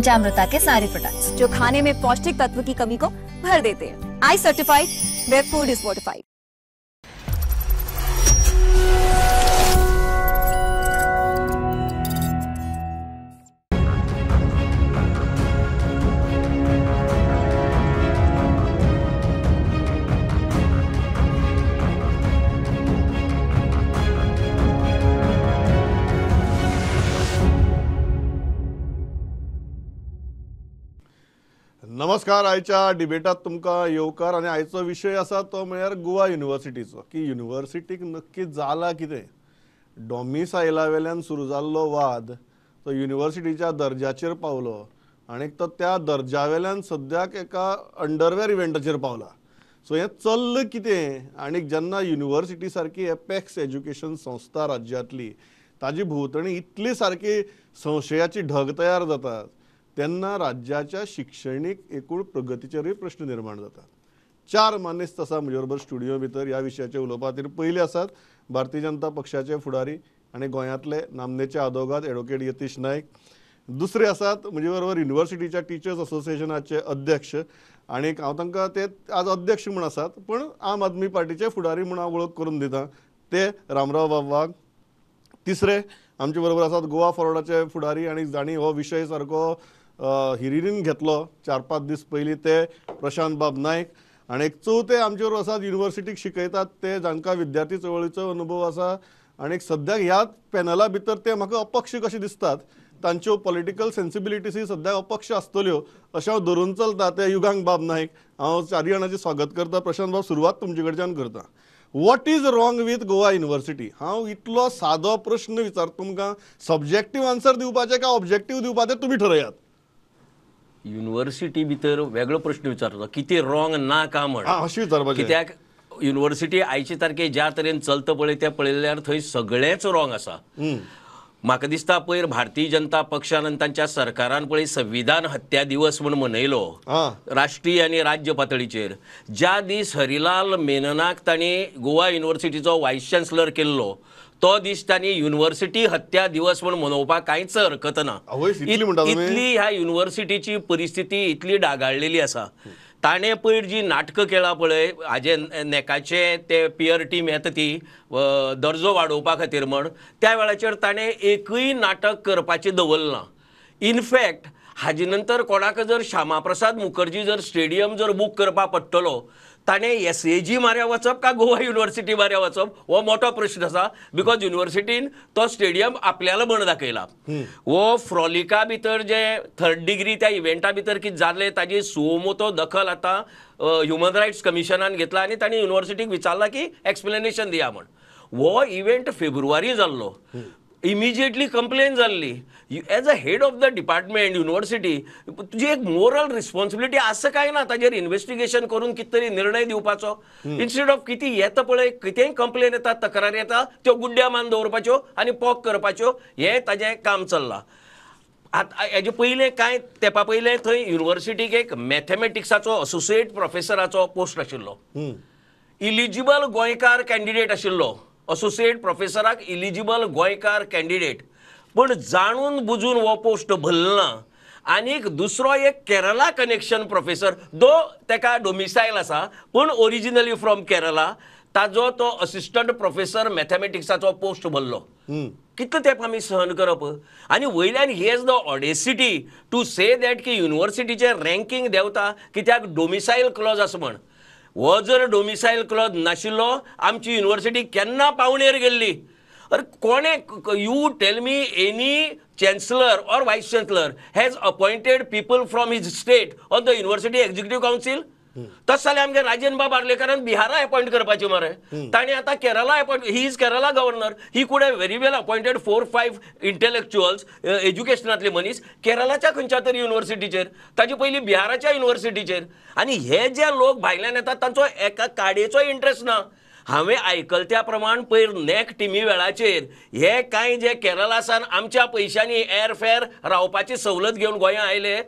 पंचामृता के सारे प्रोडक्ट्स जो खाने में पौष्टिक तत्व की कमी को भर देते हैं। I certified, where food is fortified. नमस्कार. आयच्या डिबेटात तुमकां येवकार. आनी आयचो विशय आसा तो म्हळ्यार गोवा युनिवर्सिटीचो, की युनिवर्सिटीक नक्की जाला कितें. डॉमिसायला वेल्यान सुरू जाल्लो वाद तो युनिवर्सिटीच्या दर्ज्याचेर पावलो आनी तो त्या दर्ज्या वेल्यान सद्याक एका अंडरवेअर इव्हेंटाचेर पावला. सो हें चल्ल कितें. आनी जेन्ना युनिवर्सिटी सारकी एपॅक्स एज्युकेशन संस्था राज्यांतली ताजी भोंवतणी इतली सारकी संशयाची ढग तयार जातात तेन्ना राज्याच्या शिक्षणीक एकूण प्रगतीचेरूय प्रश्न निर्माण जातात. चार मानेस्त आसा म्हजे बरोबर स्टुडियो भितर ह्या विशयाचेर उलोवपा खातीर. पयले आसात भारतीय जनता पक्षाचे फुडारी आनी गोंयांतले नामनेचे आदवोगाद एडवोकेट यतीश नायक. दुसरे आसात म्हजे बरोबर युनिवर्सिटीच्या टिचर्स असोसिएशनाचे अध्यक्ष आनी हांव तांकां ते आज अध्यक्ष म्हूण आसात पण आम आदमी पार्टीचे फुडारी म्हूण हांव वळख करून दिता ते रामराव बाब वाघ. तिसरे आमचे बरोबर आसात गोवा फॉरवर्डाचे फुडारी आनी जाणी हो विशय सारको हिरिरीन घेतलो 4-5 दीस पयलीं ते प्रशांत बाब नायक. आनी एक चवथे आमचे बरोबर आसात युनिवर्सिटीक शिकयतात ते जांकां विद्यार्थी चळवळीचो अनुभव आसा आनी सद्याक ह्या पॅनला भितर ते म्हाका अपक्ष कशे दिसतात. तांच्यो पॉलिटिकल सेन्सिबिलिटीज सद्याक अपक्ष आसतल्यो अशें हांव धरून चलता. ते युगांक बाब नायक. हांव चारय जाणांचें स्वागत करता. प्रशांत बाब, सुरवात तुमचे कडच्यान करता. What is wrong with Goa university. हांव इतलो सादो प्रश्न विचारता तुमकां. सब्जेक्टीव आन्सर दिवपाचे काय ऑब्जेक्टीव दिवपाचे तुमी ठरयात. युनिवर्सिटी भितर वेगळो प्रश्न विचारता कितें रॉंग ना का म्हण अशें विचारपाचें. कित्याक युनिवर्सिटी आयचे तारखे ज्या तरेन चलता पळय तें पळयल्यार थंय सगळेंच रॉंग आसा. म्हाका दिसता पयर भारतीय जनता पक्षान आनी तांच्या सरकारान पळय संविधान हत्या दिवस म्हूण मनयलो राष्ट्रीय आनी राज्य पातळीचेर. ज्या दीस हरिलाल मेननाक तांणी गोवा युनिवर्सिटीचो वायस चान्सलर केल्लो तो दीस तांणी युनिवर्सिटी हत्या दिवस म्हूण मनोवपाक कांयच हरकत ना. इतली ह्या युनिवर्सिटीची परिस्थिती इतली डागाळलेली आसा. ताणें पयर जी नाटकां केळा पळय हाजे नेकाचे ते पियर टीम येता ती दर्जो वाडोवपा खातीर म्हण त्या वेळाचेर ताणें एकूय नाटक करपाचें दवरलें ना. इनफॅक्ट हाजे नंतर कोणाक जर श्यामाप्रसाद मुखर्जी जर स्टेडियम जर बूक करपा पडटलो ताणें एसएजी माऱ्या वचप का गोवा युनिवर्सिटी माऱ्या वचप हो मोठो प्रश्न आसा. बिकॉज युनिवर्सिटीन तो स्टेडियम आपल्याला म्हण दाखयला. हो फ्रॉलिका भितर जे 3rd डिग्री त्या इव्हेंटा भितर कितें जालें ताजी सुमोतो दखल आतां ह्युमन रायट्स कमिशनान घेतला आनी तांणी युनिवर्सिटीक विचारला की एक्सप्लेनेशन दिया म्हण. हो इव्हेंट फेब्रुवारी जाल्लो. इमिजिएटली कंप्लेन जाल्ली. As a head of the department university तुजी एक मोरल रिस्पॉन्सिबिलिटी आसा काय ना ताजेर इन्व्हेस्टिगेशन करून कितें तरी निर्णय दिवपाचो. इन्स्टेड ऑफ कितें येता पळय कितेंय कंप्लेन येता तक्रार येता त्यो गुड्ड्या मान दवरपाच्यो आनी पोक करपाच्यो हें ताजें काम चल्लां. आतां हेजे पयलें कांय तेंपा पयलें थंय युनिवर्सिटीक एक मॅथमॅटिक्साचो असोसिएट प्रोफेसराचो पोस्ट आशिल्लो. इलिजिबल गोंयकार कॅन्डिडेट आशिल्लो. असोसिएट प्रोफेसराक इलिजिबल गोंयकार कॅन्डिडेट पण जाणून बुजून हो पोस्ट भरलो ना. आनीक दुसरो एक केरला कनेक्शन प्रोफेसर दो तेका डोमिसायल आसा पण ओरिजिनली फ्रॉम केरला ताजो तो असिस्टंट प्रोफेसर मॅथमॅटिक्साचो पोस्ट भरलो. कितले तेंप आमी सहन करप. आनी वयल्यान has the audacity to say that की युनिवर्सिटीचे रँकींग देंवता कित्याक डोमिसायल क्लॉज आसा म्हण. हो जर डोमिसायल क्लॉज नाशिल्लो आमची युनिवर्सिटी केन्ना पावणेर गेल्ली. अरे कोणे you tell me any chancellor or vice chancellor has appointed people from his state on the university executive council. तस जाल्यार आमगे राजेंद्र बाब आर्लेकरान बिहारा अपॉइंट करपाचे मरे. ताणी आता Kerala appoint. He is Kerala governor. He could have very well appointed 4-5 intellectuals एज्युकेशनातले मनीस केरलाच्या खंयच्या तरी युनिवर्सिटीचेर ताचे पयलीं बिहाराच्या युनिवर्सिटीचेर. आनी हे जे लोक भायल्यान येतात तांचो एका काडयेचो इंट्रस्ट ना. हांवें आयकल त्या प्रमाण पयर नॅक टीमी वेळाचेर हे कांय जे केरलासान आमच्या पयशांनी एअरफेअर रावपाची सवलत घेवन गोंया आयले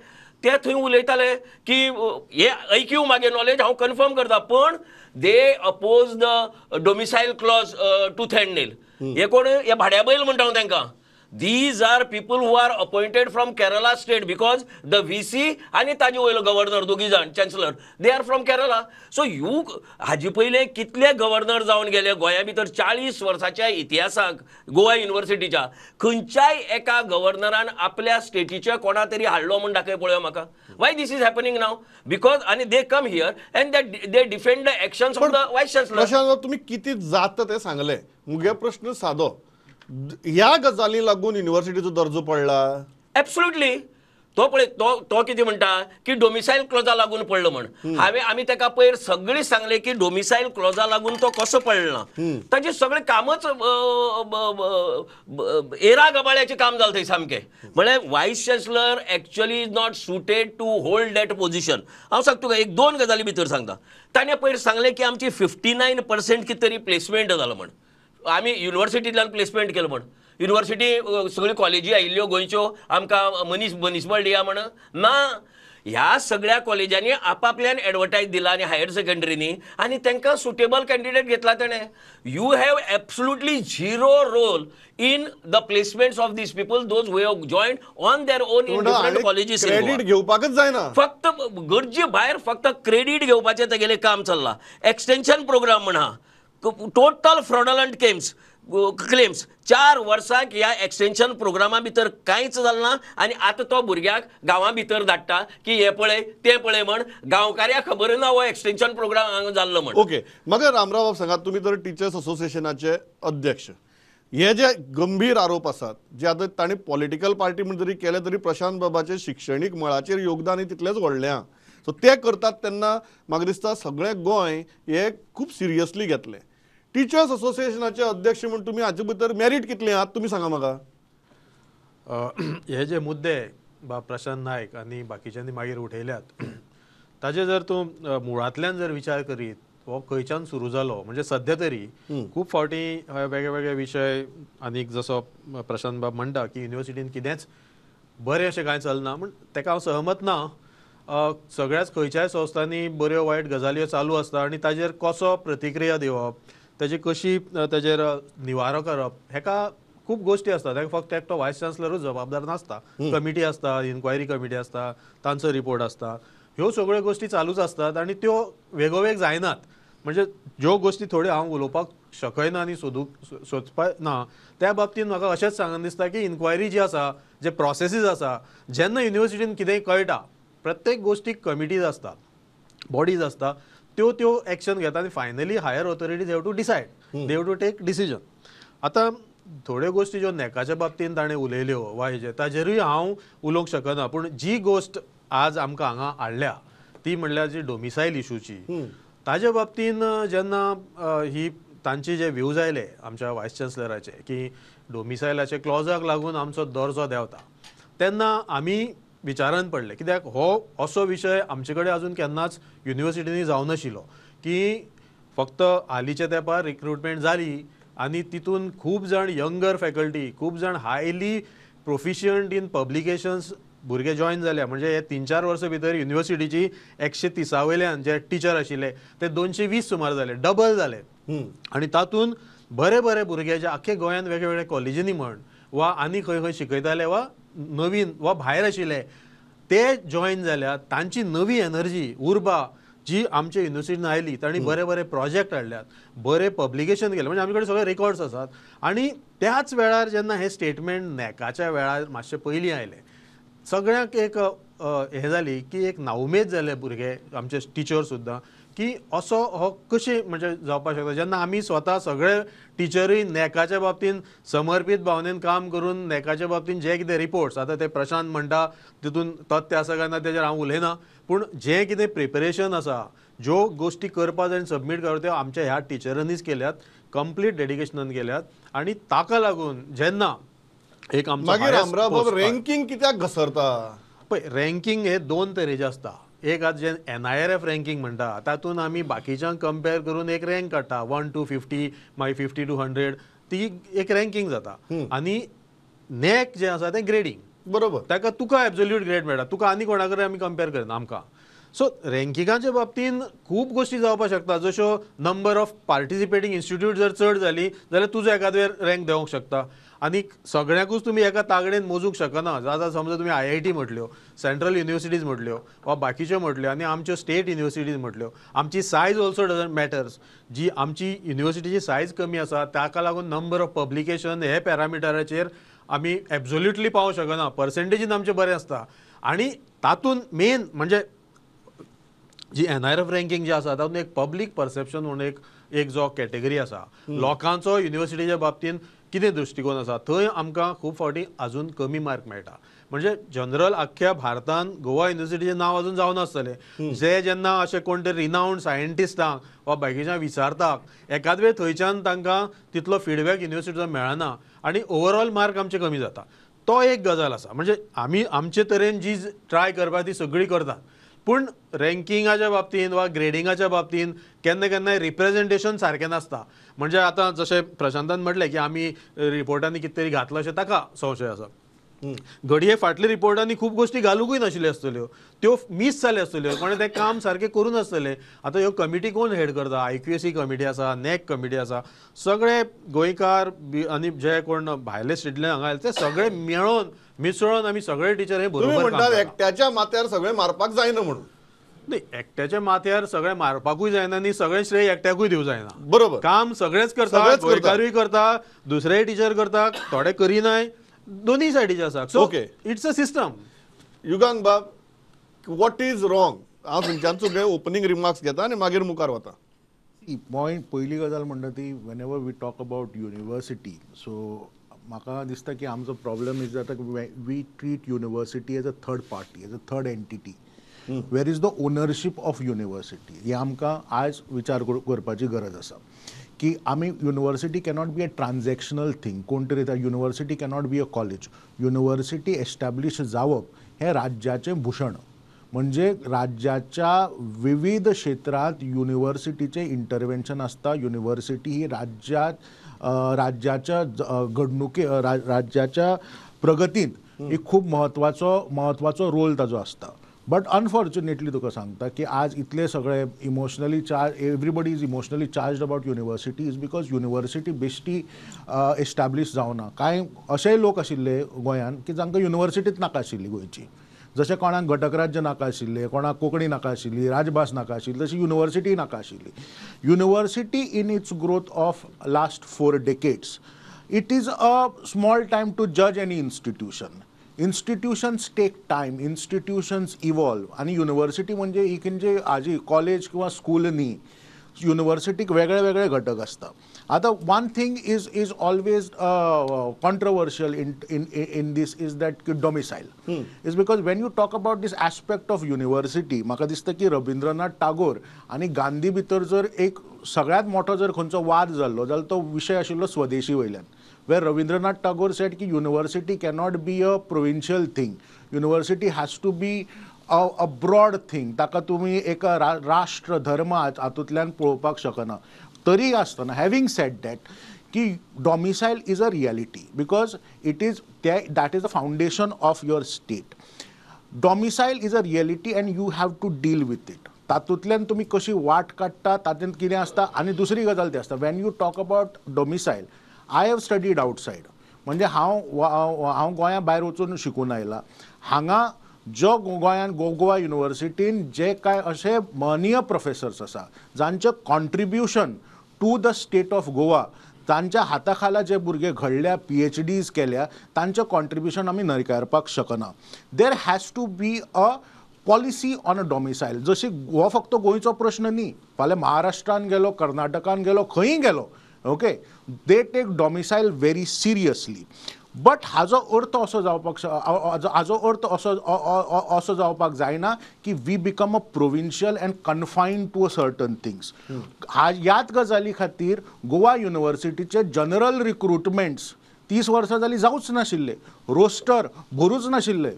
ते थंय उलयताले की हे ऐक्यू मागे नॉलेज हांव कन्फर्म करता पण दे अपोज द डोमिसायल क्लॉज टू थँडनेल. हे कोण हे भाड्या बैल म्हणटा हांव तांकां. These are people who are appointed from Kerala state because the VC आणि ताजे वयलो गव्हर्नर दोघी जाण chancellor they are from Kerala. So you हाजी पहिले कितले गव्हर्नर जावन गेले गोंया भितर 40 वर्साच्या इतिहासाक गोवा युनिव्हर्सिटीच्या खंयच्याय एका गव्हर्नरान आपल्या स्टेटीच्या कोणा तरी हाडलो म्हण दाखय पळय म्हाका. Why this is happening now? Because आणि they come here and they defend the actions of the vice chancellor. Prashant तुम्ही किती जात ते सांगले मुगे प्रश्न सादो ह्या गजाली लागून युनिव्हर्सिटीचो दर्जो पडला. एब्सोल्युटली तो पळय तो कितें म्हणटा की डोमिसायल क्लॉजा लागून पडलो म्हण. आमी ताका पयर सगळी सांगले की डोमिसायल क्लॉजा लागून तो कसो पडला. ताचे सगळे कामच एरा गबाळ्याचे काम जालें थंय सामकें. म्हळ्यार vice chancellor actually is not suited to hold that position. हांव सांगता तुका एक दोन गजाली भितर सांगता. ताणें पयर सांगलें की आमची 59% कितें तरी प्लेसमेंट जालो म्हण. आमी युनिव्हर्सिटींतल्यान प्लेसमेंट केलो म्हण. युनिव्हर्सिटी सगळ्यो कॉलेजी आयिल्ल्यो गोंयच्यो आमकां मनीसबळ दिया म्हण ना. ह्या सगळ्या कॉलेजांनी आपापल्यान एडवर्टायज दिला आनी हायर सेकंडरीनी आनी तांकां सुटेबल कॅन्डिडेट घेतला ताणें. You have absolutely zero role in the placements of these people those way of joined on their own in different colleges. Credit घेवपाकच जायना. फक्त गरजे भायर फक्त क्रेडिट घेवपाचें तेगेलें काम चल्लां. एक्सटेन्शन प्रोग्राम म्हण हा टोटल फ्रॉडलंट क्लेम्स 4 वर्सांक ह्या एक्सटेन्शन प्रोग्रामा भितर कांयच जालें ना. आनी आतां तो भुरग्याक गांवां भितर धाडटा की हे पळय ते पळय म्हण. गांवकार्याक खबर ना हो एक्सटेन्शन प्रोग्राम हांगा जाल्लो म्हण. ओके म्हाका रामराव बाब सांगात तुम्ही तर टिचर्स असोसिएशनाचे अध्यक्ष. हे जे गंभीर आरोप आसात जे आतां तांणी पॉलिटिकल पार्टी म्हणून जरी केले तरी प्रशांत बाबाचे शिक्षणीक मळाचेर योगदान तितलेंच व्हडलें आहा. सो ते करतात तेन्ना म्हाका दिसता सगळें गोंय हे खूब सिरियसली घेतलें. टिचर्स असोसिएशनाचे अध्यक्ष म्हणून तुम्ही हाचे भितर मेरिट कितले आहात तुम्ही सांगा म्हाका. हे जे मुद्दे बा प्रशांत नायक आनी बाकीच्यांनी मागीर उठयल्यात ताजे जर तूं मुळांतल्यान जर विचार करीत हो खंयच्यान सुरू जालो म्हणजे सध्या तरी खूब फावटी वेगळे वेगळे विशय आनीक जसो प्रशांत बाब म्हणटा की युनिव्हर्सिटीन कितेंच बरें अशें कांय चलना म्हण ताका हांव सहमत ना. सगळ्याच खंयच्याय संस्थांनी बऱ्यो वायट गजाल्यो चालू आसता आनी ताजेर कसो प्रतिक्रिया दिवप ताजी कशी ताजेर निवारो करप हेका खूब गोष्टी आसता. ताका फक्त एकटो वायस चान्सलरूच जबाबदार नासता. कमिटी आसता, इन्क्वायरी कमिटी आसता, तांचो रिपोर्ट आसता. ह्यो सगळ्यो गोष्टी चालूच आसतात आनी त्यो वेगोवेग जायनात. म्हणजे ज्यो गोष्टी थोड्यो हांव उलोवपाक शकयना आनी सोदपाक ना त्या बाबतींत म्हाका अशेंच सांगन दिसता की इन्क्वायरी जी आसा जे प्रोसेसीस आसा जेन्ना युनिव्हर्सिटीन कितेंय कळटा प्रत्येक गोष्टीक कमिटीज आसता बॉडीज आसता त्यो एक्शन घेता आनी finally higher authorities have to decide they have to take decision. आतां थोड्यो गोष्टी ज्यो नेकाच्या बाबतींत ताणें उलयल्यो वा हेजे ताजेरूय हांव उलोवंक शकना. पूण जी गोष्ट आज आमकां हांगा हाडल्या ती म्हणल्यार जी डोमिसायल इशूची ताजे बाबतींत जेन्ना ही तांचे जे व्ह्यूज आयले आमच्या वायस चान्सलराचे की डोमिसायलाचे क्लॉजाक लागून आमचो दर्जो देंवता तेन्ना आमी विचारान पडले. कित्याक हो असो विशय आमचे कडेन अजून केन्नाच युनिव्हर्सिटींनी जावं नाशिल्लो की फक्त हालींच्या तेंपार रिक्रुटमेंट जाली आनी तितून खूब जाण यंगर फॅकल्टी खूब जाण हायली प्रोफिशियंट इन पब्लिकेशन्स भुरगे जॉइन जाल्या. म्हणजे हे 3-4 वर्सां भितर युनिव्हर्सिटीची 130 वयल्यान जे टिचर आशिल्ले ते 220 सुमार जाले, डबल जाले. आनी तातूंत बरे बरे भुरगे जे आख्खे गोंयांत वेगवेगळ्या कॉलेजींनी म्हण वा आनी खंय खंय शिकयताले वा नवीन वा भायर आशिल्ले ते जॉइन जाल्यात. तांची नवी एनर्जी उर्बा जी आमच्या युनिव्हर्सिटीन आयली तांणी बरे बरे प्रोजेक्ट हाडल्यात, बरे पब्लिकेशन केले. म्हणजे आमचे कडेन सगळे रेकॉर्ड्स आसात. आनी त्याच वेळार जेन्ना हे स्टेटमेंट नॅकाच्या वेळार मातशे पयलीं आयले सगळ्यांक एक हे जाली की एक नाउमेद जाले भुरगे आमचे टिचर सुद्दां की असो हो कशें म्हणजे जावपाक शकता. जेन्ना आमी स्वता सगळे टिचरूय नॅकाच्या बाबतींत समर्पीत भावनेन काम करून नॅकाच्या बाबतींत जे कितें रिपोर्ट्स आतां ते प्रशांत म्हणटा तितून तथ्य आसा काय ना तेजेर हांव उलयना. पूण जें कितें प्रिपरेशन आसा ज्यो गोष्टी करपा जाय सबमीट करप त्यो आमच्या ह्या टिचरांनीच केल्यात, कंप्लीट डेडिकेशनान केल्यात. आनी ताका लागून जेन्ना एक मागीर रामराव बाब रँकिंग कित्याक घसरता पळय रँकिंग हे 2 तरेचे आसता. एक आज जे NIRF रँकिंग म्हणटा तातूंत आमी बाकीच्यांक कंपेर करून एक रँक काडटा 1 to 50 मागीर 50 to 100 ती एक रँकिंग जाता. आनी नॅक जे आसा तें ग्रेडिंग बरोबर ताका तुका एब्सोल्यूट ग्रेड मेळटा, तुका आनी कोणा कडेन आमी कंपेर करना आमकां. सो रँकिंगाच्या बाबतींत खूब गोष्टी जावपाक शकता. जश्यो नंबर ऑफ पार्टिसिपेटींग इन्स्टिट्यूट जर चड जाली जाल्यार तुजो एकाद वेळ रँक देवंक शकता. आनी सगळ्यांकूच तुमी एका तागडेन मोजूंक शकना. आतां समजा तुमी IIT म्हटल्यो, सेंट्रल युनिवर्सिटीज म्हटल्यो वा बाकीच्यो म्हटल्यो आनी आमच्यो स्टेट युनिवर्सिटीज म्हटल्यो, आमची सायज ऑल्सो डजंट मॅटर्स. जी आमची युनिवर्सिटीची सायज कमी आसा ताका लागून नंबर ऑफ पब्लिकेशन हे पॅरामिटराचेर आमी एब्सोल्युटली पावूंक शकना. पर्सेंटेजीन आमचें बरें आसता आनी तातूंत मेन म्हणजे जी NIRF रँकिंग जी आसा तातूंत एक पब्लीक परसेप्शन म्हणून एक जो कॅटेगरी आसा, लोकांचो युनिवर्सिटीच्या बाबतींत कितें दृश्टिकोन आसा थंय आमकां खूब फावटी आजून कमी मार्क मेळटा. म्हणजे जनरल आख्ख्या भारतांत गोवा युनिवर्सिटीचें नांव अजून जावन आसतलें. जे जेन्ना अशें कोण तरी रिनावंड सायंटिस्टांक वा बाकीच्यांक विचारतात एकाद वेळ थंयच्यान तांकां तितलो फिडबॅक युनिवर्सिटीचो मेळना आनी ओवरऑल मार्क आमचे कमी जाता. तो एक गजाल आसा. म्हणजे आमी आमचे तरेन जी ट्राय करपाक ती सगळी करतात, पूण रँकिंगाच्या बाबतींत वा ग्रेडिंगाच्या बाबतींत केन्ना केन्नाय रिप्रेझेंटेशन सारकें नासता. म्हणजे आतां जशें प्रशांतान म्हटलें की आमी रिपोर्टांनी कितें तरी घातलो अशें ताका संशय आसा. घडये फाटल्या रिपोर्टांनी खूब गोश्टी घालूंकूय नाशिल्ल्यो आसतल्यो, त्यो मिस जाल्यो आसतल्यो, कोणें तें काम सारकें करून आसतलें. आतां ह्यो कमिटी कोण हेड करता? IQAC कमिटी आसा, NAC कमिटी आसा, सगळे गोंयकार आनी जे कोण भायले स्टेटींतल्यान हांगा आयले ते सगळे मेळोन मिसळून आमी सगळे टीचर हे बरोबर म्हणटात एकट्याच्या माथ्यार सगळे मारपाक जायना म्हणून. नाही, एकट्याच्या माथ्यार सगळे मारपाकूय जायना आनी सगळे श्रेय एकट्याकूय दिवं जायना. बरोबर, काम सगळेच करता, गोंयकारूय करता, दुसरेय टिचर करता, थोडे करिनाय, दोन्ही सायडीचे आसा. So it's a system. युगांत बाब, वॉट इज रॉंग? हांव तुमच्यांचो ओपनिंग रिमार्क्स घेता आनी मागीर मुखार वता. पॉयंट पयली गजाल म्हणटा ती when ever we talk about university, so म्हाका दिसता की आमचो प्रॉब्लम इज जाता we treat university as a third party, as a third entity. Where is the ownership of university ही आमकां आज विचार करपाची गरज आसा की आमी university cannot be a transactional thing. कोण तरी university cannot be a college. University establish जावप हें राज्याचें भूषण. म्हणजे राज्याच्या विविध क्षेत्रांत युनिवर्सिटीचें इंटरवेन्शन आसता. युनिवर्सिटी ही राज्याच्या राज्याच्या प्रगतींत एक खूब महत्वाचो रोल ताजो आसता. बट अनफॉर्च्युनेटली तुका सांगता की आज इतले सगळे emotionally everybody is emotionally charged about university is because university बेश्टी एस्टॅब्लीश जावना. कांय अशेय लोक आशिल्ले गोंयांत की जांकां युनिवर्सिटीच नाका आशिल्ली गोंयची. जशें कोणाक घटक राज्य नाका आशिल्लें, कोणाक कोंकणी नाका आशिल्ली, राजभास नाका आशिल्ली, तशी युनिवर्सिटी नाका आशिल्ली. University in its growth of last 4 decades, it is a small time to judge any institution. Institutions take time, institutions evolve. आणि युनिवर्सिटी म्हणजे ही खंयचे आजी कॉलेज किंवा स्कूल न्ही, युनिवर्सिटीक वेगळे वेगळे घटक आसता. आता one thing is always controversial in this is that domicile is because when you talk about this aspect of university, म्हाका दिसता की रवींद्रनाथ टागोर आणि गांधी भितर जर एक सगळ्यात मोठो जर खंयचो वाद जाल्लो जाल्यार तो विशय आशिल्लो स्वदेशी वयल्यान. where Rabindranath Tagore said कि university cannot be a provincial thing. University has to be a broad thing. ताका तुम्ही एक राष्ट्र धर्म हातूंतल्यान पळोवपाक शकना. तरी आसतना having said that कि domicile is a reality because it is that is the foundation of your state. Domicile is a reality and you have to deal with it. तातूंतल्यान तुम्ही कशी वाट काडटा तातूंत कितें आसता. आनी दुसरी गजाल ती आसता when you talk about domicile, I have studied outside. म्हणजे हांव गोंया भायर वचून शिकून आयला. हांगा जो गोंयान गोवा युनिवर्सिटीन जे काय अशे महनीय प्रोफेसर्स आसा जांचें contribution to the state of Goa, तांच्या हाता खाला जे भुरगे घडल्या, PhDs केल्या, तांचें कॉन्ट्रिब्युशन आमी न्हयकारपाक शकना. There has to be a policy on a domicile. जशी हो फक्त गोंयचो प्रश्न न्ही, फाल्यां महाराष्ट्रान गेलो, कर्नाटकान गेलो, खंयी गेलो, okay, they take domicile very seriously. But हाजो अर्थ असो जावपाक जायना की we become a provincial and confined to a certain things. ह्याच गजाली खातीर गोवा युनिवर्सिटीचे जनरल रिक्रुटमेंट्स 30 वर्सां जालीं जावूच नाशिल्ले, रोस्टर भरूच नाशिल्ले.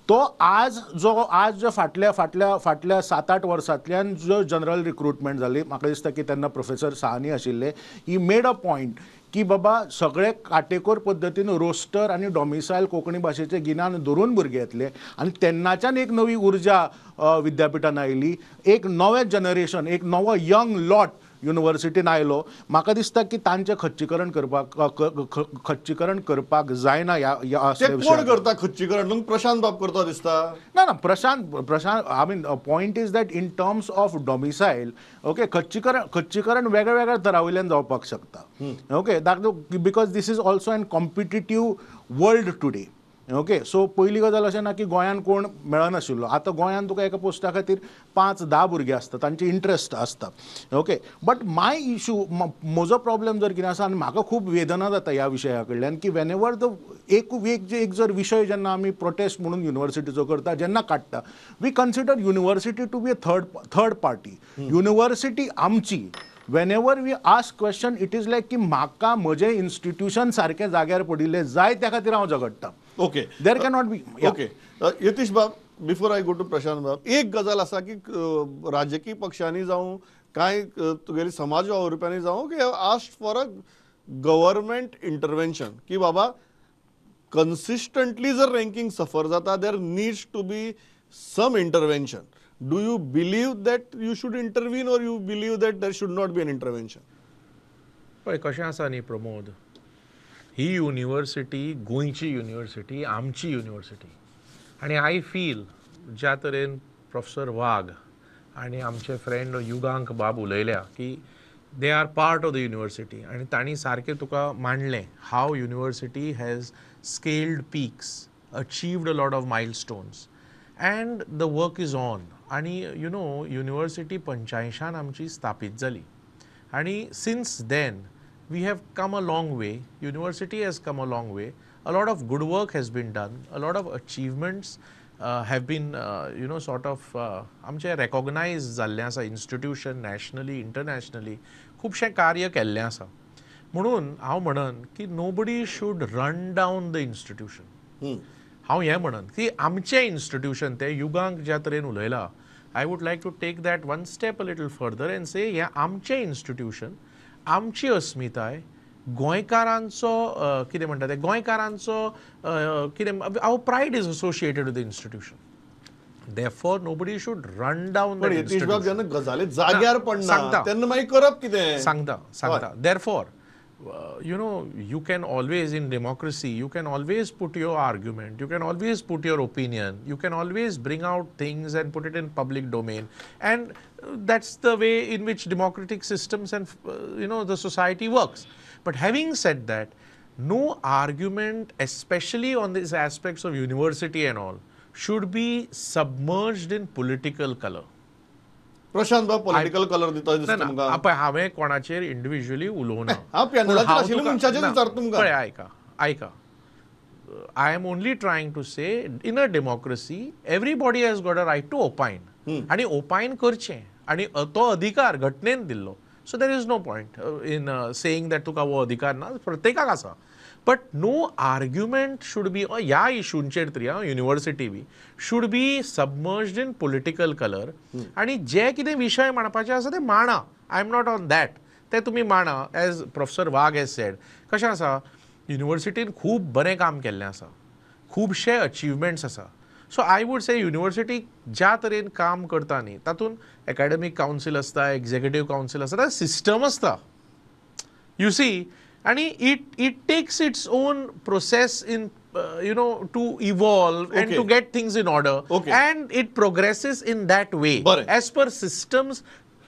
तो आज जो फाटल्या 7-8 वर्सांतल्यान जो जनरल रिक्रुटमेंट जाली, म्हाका दिसता की तेन्ना प्रोफेसर साहनी आशिल्ले, ही मेड अ पॉयंट की बाबा सगळे काटेकोर पद्दतीन रोस्टर आनी डॉमिसायल कोंकणी भाशेचें गिन्यान धरून भुरगे येतले. आनी तेन्नाच्यान एक नवी उर्जा विद्यापिठान आयली. एक नवें जनरेशन, एक नवो यंग लॉट युनिव्हर्सिटीन आयलो, म्हाका दिसता की तांचें खच्चीकरण करपाक जायना ह्या ते असल्या कोण विशयाचेर. करता खच्चीकरण? तुमकां प्रशांत बाब करता दिसता? ना Prashant I mean point is that in terms of domicile okay खच्चीकरण वेगळ्या वेगळ्या तरावयल्यान जावपाक शकता okay because this is also an competitive world today okay. So पयली गजाल अशें ना की गोंयान कोण मेळनाशिल्लो, आतां गोंयान तुका एका पोस्टा खातीर 5-10 भुरगे आसता, तांचे इंट्रस्ट आसता ओके. बट माय इशू म्हजो प्रॉब्लेम जर कितें आसा आनी म्हाका खूब वेदना जाता ह्या विशया कडल्यान की वेन एवर एक जर विशय जेन्ना आमी प्रोटेस्ट म्हणून युनिव्हर्सिटीचो करता, जेन्ना काडटा, we consider university to be a third party. University आमची. whenever we ask question, it is like की म्हाका म्हजें इन्स्टिट्यूशन सारकें जाग्यार पडिल्लें जाय त्या खातीर हांव झगडटां. Okay, there cannot be. Okay. Yatish बाब, before I go to Prashant बाब, एक गजाल आसा की राजकीय पक्षांनी जावं कांय तुगेली समाज वावुरप्यांनी जावं की asked for a government intervention की बाबा कन्सिस्टंटली जर रँकिंग सफर जाता, there needs to be some intervention. Do you believe that you should intervene or you believe that there should not be an intervention? पळय कशें आसा न्ही प्रमोद, ही university गोंयची university, आमची युनिव्हर्सिटी. आनी आय फील ज्या तरेन प्रोफेसर वाघ आनी आमचे फ्रेंड युगांक बाब उलयल्या की they are part of the university, आनी तांणी सारकें तुका मांडलें हाव university has scaled peaks, achieved a lot of milestones, and the work is on. आणि यू नो युनिव्हर्सिटी 85 आमची स्थापीत जाली, आणि since then we have come a long way. University has come a long way. A lot of good work has been done, a lot of achievements have been you know sort of आमचे रेकॉग्नायज जाल्लें आसा institution nationally internationally. खुबशें कार्य केल्लें आसा. म्हणून हांव म्हणन की nobody should run down the institution. हांव हें म्हणन की आमचें इन्स्टिट्यूशन तें युगांक ज्या तरेन उलयलां, I would like to take that one step a little further and say हें आमचें इन्स्टिट्यूशन, आमची अस्मिताय, गोंयकारांचो कितें म्हणटा तें गोंयकारांचो कितें our pride is associated with the institution. Therefore, nobody should run down the Yatish बाब जेन्ना institution. गजाली जाग्यार पडना सांगता. तेन्ना मागीर करप कितें? सांगता. Therefore, you know, you can always, in democracy, you can always put your argument, you can always put your opinion, you can always bring out things and put it in public domain. And that's the way in which democratic systems and, you know, the society works. But having said that, no argument, especially on these aspects of university and all, should be submerged in political color. Prashant बाब political colour दिता दिसता तुमकां? पळय हांवें कोणाचेर individually उलोवना. हांव पॅनलाचेर आशिल्लो मनशाचेर विचारता तुमकां. पळय आयका. I am only trying to say in a democracy everybody has got a right to opinion, आनी ओपायन करचें, आनी तो अधिकार घटनेन दिल्लो. So there is no point in saying that तुका हो अधिकार ना, प्रत्येकाक आसा. But no argument should be ह्या इशूंचेर तरी university be should be submerged in political colour. आनी जे कितें विशय मांडपाचे आसा ते मांडा. I am not on that. ते तुमी मांडा as professor Wagh has said. कशें आसा, युनिव्हर्सिटीन खूब बरें काम केल्लें आसा, खुबशे अचिवमेंट्स आसा. So I would say university ज्या तरेन काम करता न्ही तातूंत एकाडेमीक कावन्सील आसता, एक्झिक्युटीव कावन्सील आसता, सिस्टम आसता. You see, and it takes its own process in you know, to evolve and to get things in order, and it progresses in that way as per systems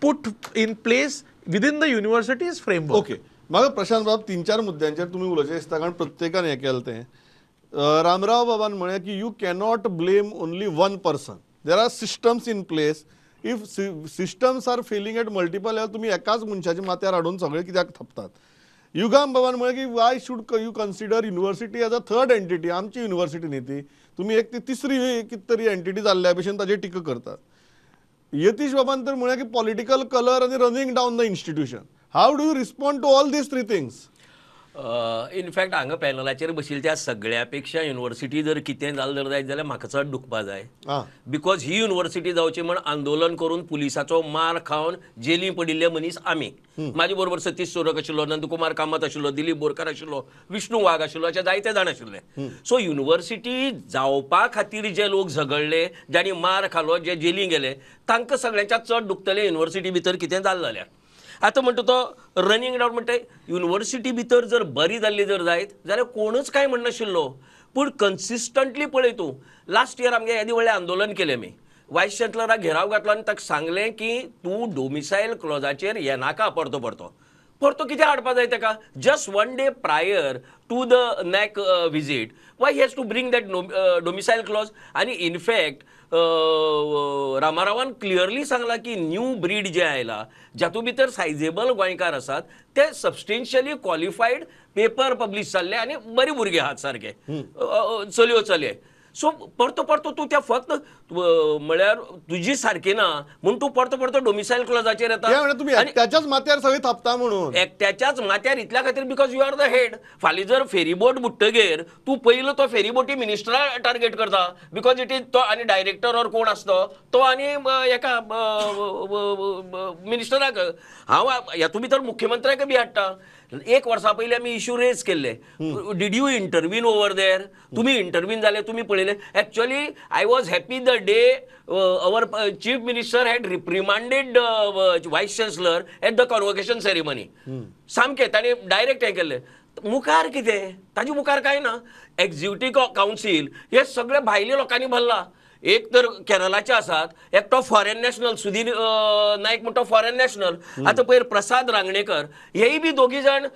put in place within the university's framework. Okay, म्हाका प्रशांत बाब 3-4 मुद्द्यांचेर तुमी उलोवचें दिसता, कारण प्रत्येकान हें केलें तें. रामराव बाबान म्हळें की you cannot blame only one person. There are systems in place. If systems are failing at multiple level, तुमी एकाच मनशाच्या माथ्यार हाडून सगळे कित्याक थपतात? युगाम बाबान म्हळें की Y should you consider university age a third entity. आमची युनिव्हर्सिटी न्ही ती, तुमी एक ती तिसरी कितें तरी एंटिटी जाल्ल्या भशेन ताजेर टिका करतात. यतीश बाबान तर म्हळें की पॉलिटिकल कलर आनी running down the institution. How do you respond to all these 3 things? In fact हांगा पॅनलाचेर बशिल्ल्या त्या सगळ्या पेक्षा युनिव्हर्सिटी जर कितें जालें जायत जाल्यार म्हाका चड दुखपा जाय. बिकॉज ही युनिव्हर्सिटी जावची म्हण आंदोलन करून पुलिसाचो मार खावन जेली पडिल्ले मनीस आमी. म्हाजे बरोबर सतीश सोरक आशिल्लो, नंदकुमार कामत आशिल्लो, दिलीप बोरकार आशिल्लो, विष्णू वाघ आशिल्लो, अशे जायते जाण आशिल्ले. सो युनिव्हर्सिटी जावपा खातीर जे लोक झगडले, ज्यांनी मार खालो, जे जेलीं गेले, तांकां सगळ्यांच्या चड दुखतले युनिव्हर्सिटी भितर कितें जालें जाल्यार. आतां म्हणटा तो रनिंग डावन म्हणटा युनिवर्सिटी भितर जर बरी जाल्ली जर जायत जाल्यार कोणूच कांय म्हणनाशिल्लो, पूण कन्सिस्टंटली पळय तूं लास्ट इयर आमगे येदें व्हडलें आंदोलन केलें आमी, वायस चान्सलराक घेराव घातलो आनी ताका सांगलें की तूं डोमिसायल क्लॉजाचेर येनाका परतो परतो कितें हाडपा जाय ताका, just 1 day prior to the NAAC visit why he has to bring that domicile clause. आनी इनफॅक्ट रामारावान क्लियरली सांगला की न्यू ब्रीड जे आयला जातूं भितर सायजेबल गोंयकार आसात ते सबस्टेन्शियली क्वॉलिफायड पेपर पब्लीश जाल्ले आनी बरे भुरगे आहात सारके चलयो चलये. सो परतो तूं त्या फक्त म्हळ्यार तुजी सारकी ना म्हूण तूं परतो डोमिसायल क्लॉजाचेर येता. तुम्ही एकट्याच्याच माथ्यार सगळी थापता म्हणून. एकट्याच्याच माथ्यार इतल्या खातीर because you are the head. फाल्यां जर फेरीबोट बुडटगीर तूं पयलो तो फेरीबोटी मिनिस्टरा टार्गेट करता बिकॉज इट इज तो आनी डायरेक्टर ऑर कोण आसता तो आनी एका मिनिस्टराक. हांव हातूंत भितर मुख्यमंत्र्याक बी हाडटा. 1 वर्सा पयलीं आमी इश्यू रेज केल्ले, did you intervene over there, तुमी इंटरवीन जाले, तुमी पळयले. Actually I was happy the day our chief minister had reprimanded vice chancellor at the convocation ceremony. सामकें ताणें डायरेक्ट हें केल्लें. मुखार कितें, ताजे मुखार कांय ना. एक्झिक्युटीव कावन्सील हे सगळे भायल्या लोकांनी भरला. एक तर केरळाचे आसात, एकटो फॉरेन नॅशनल सुधीर नायक म्हणटा फॉरेन नॅशनल. आतां पयर प्रसाद रांगणेकर हेय बी दोगी जाण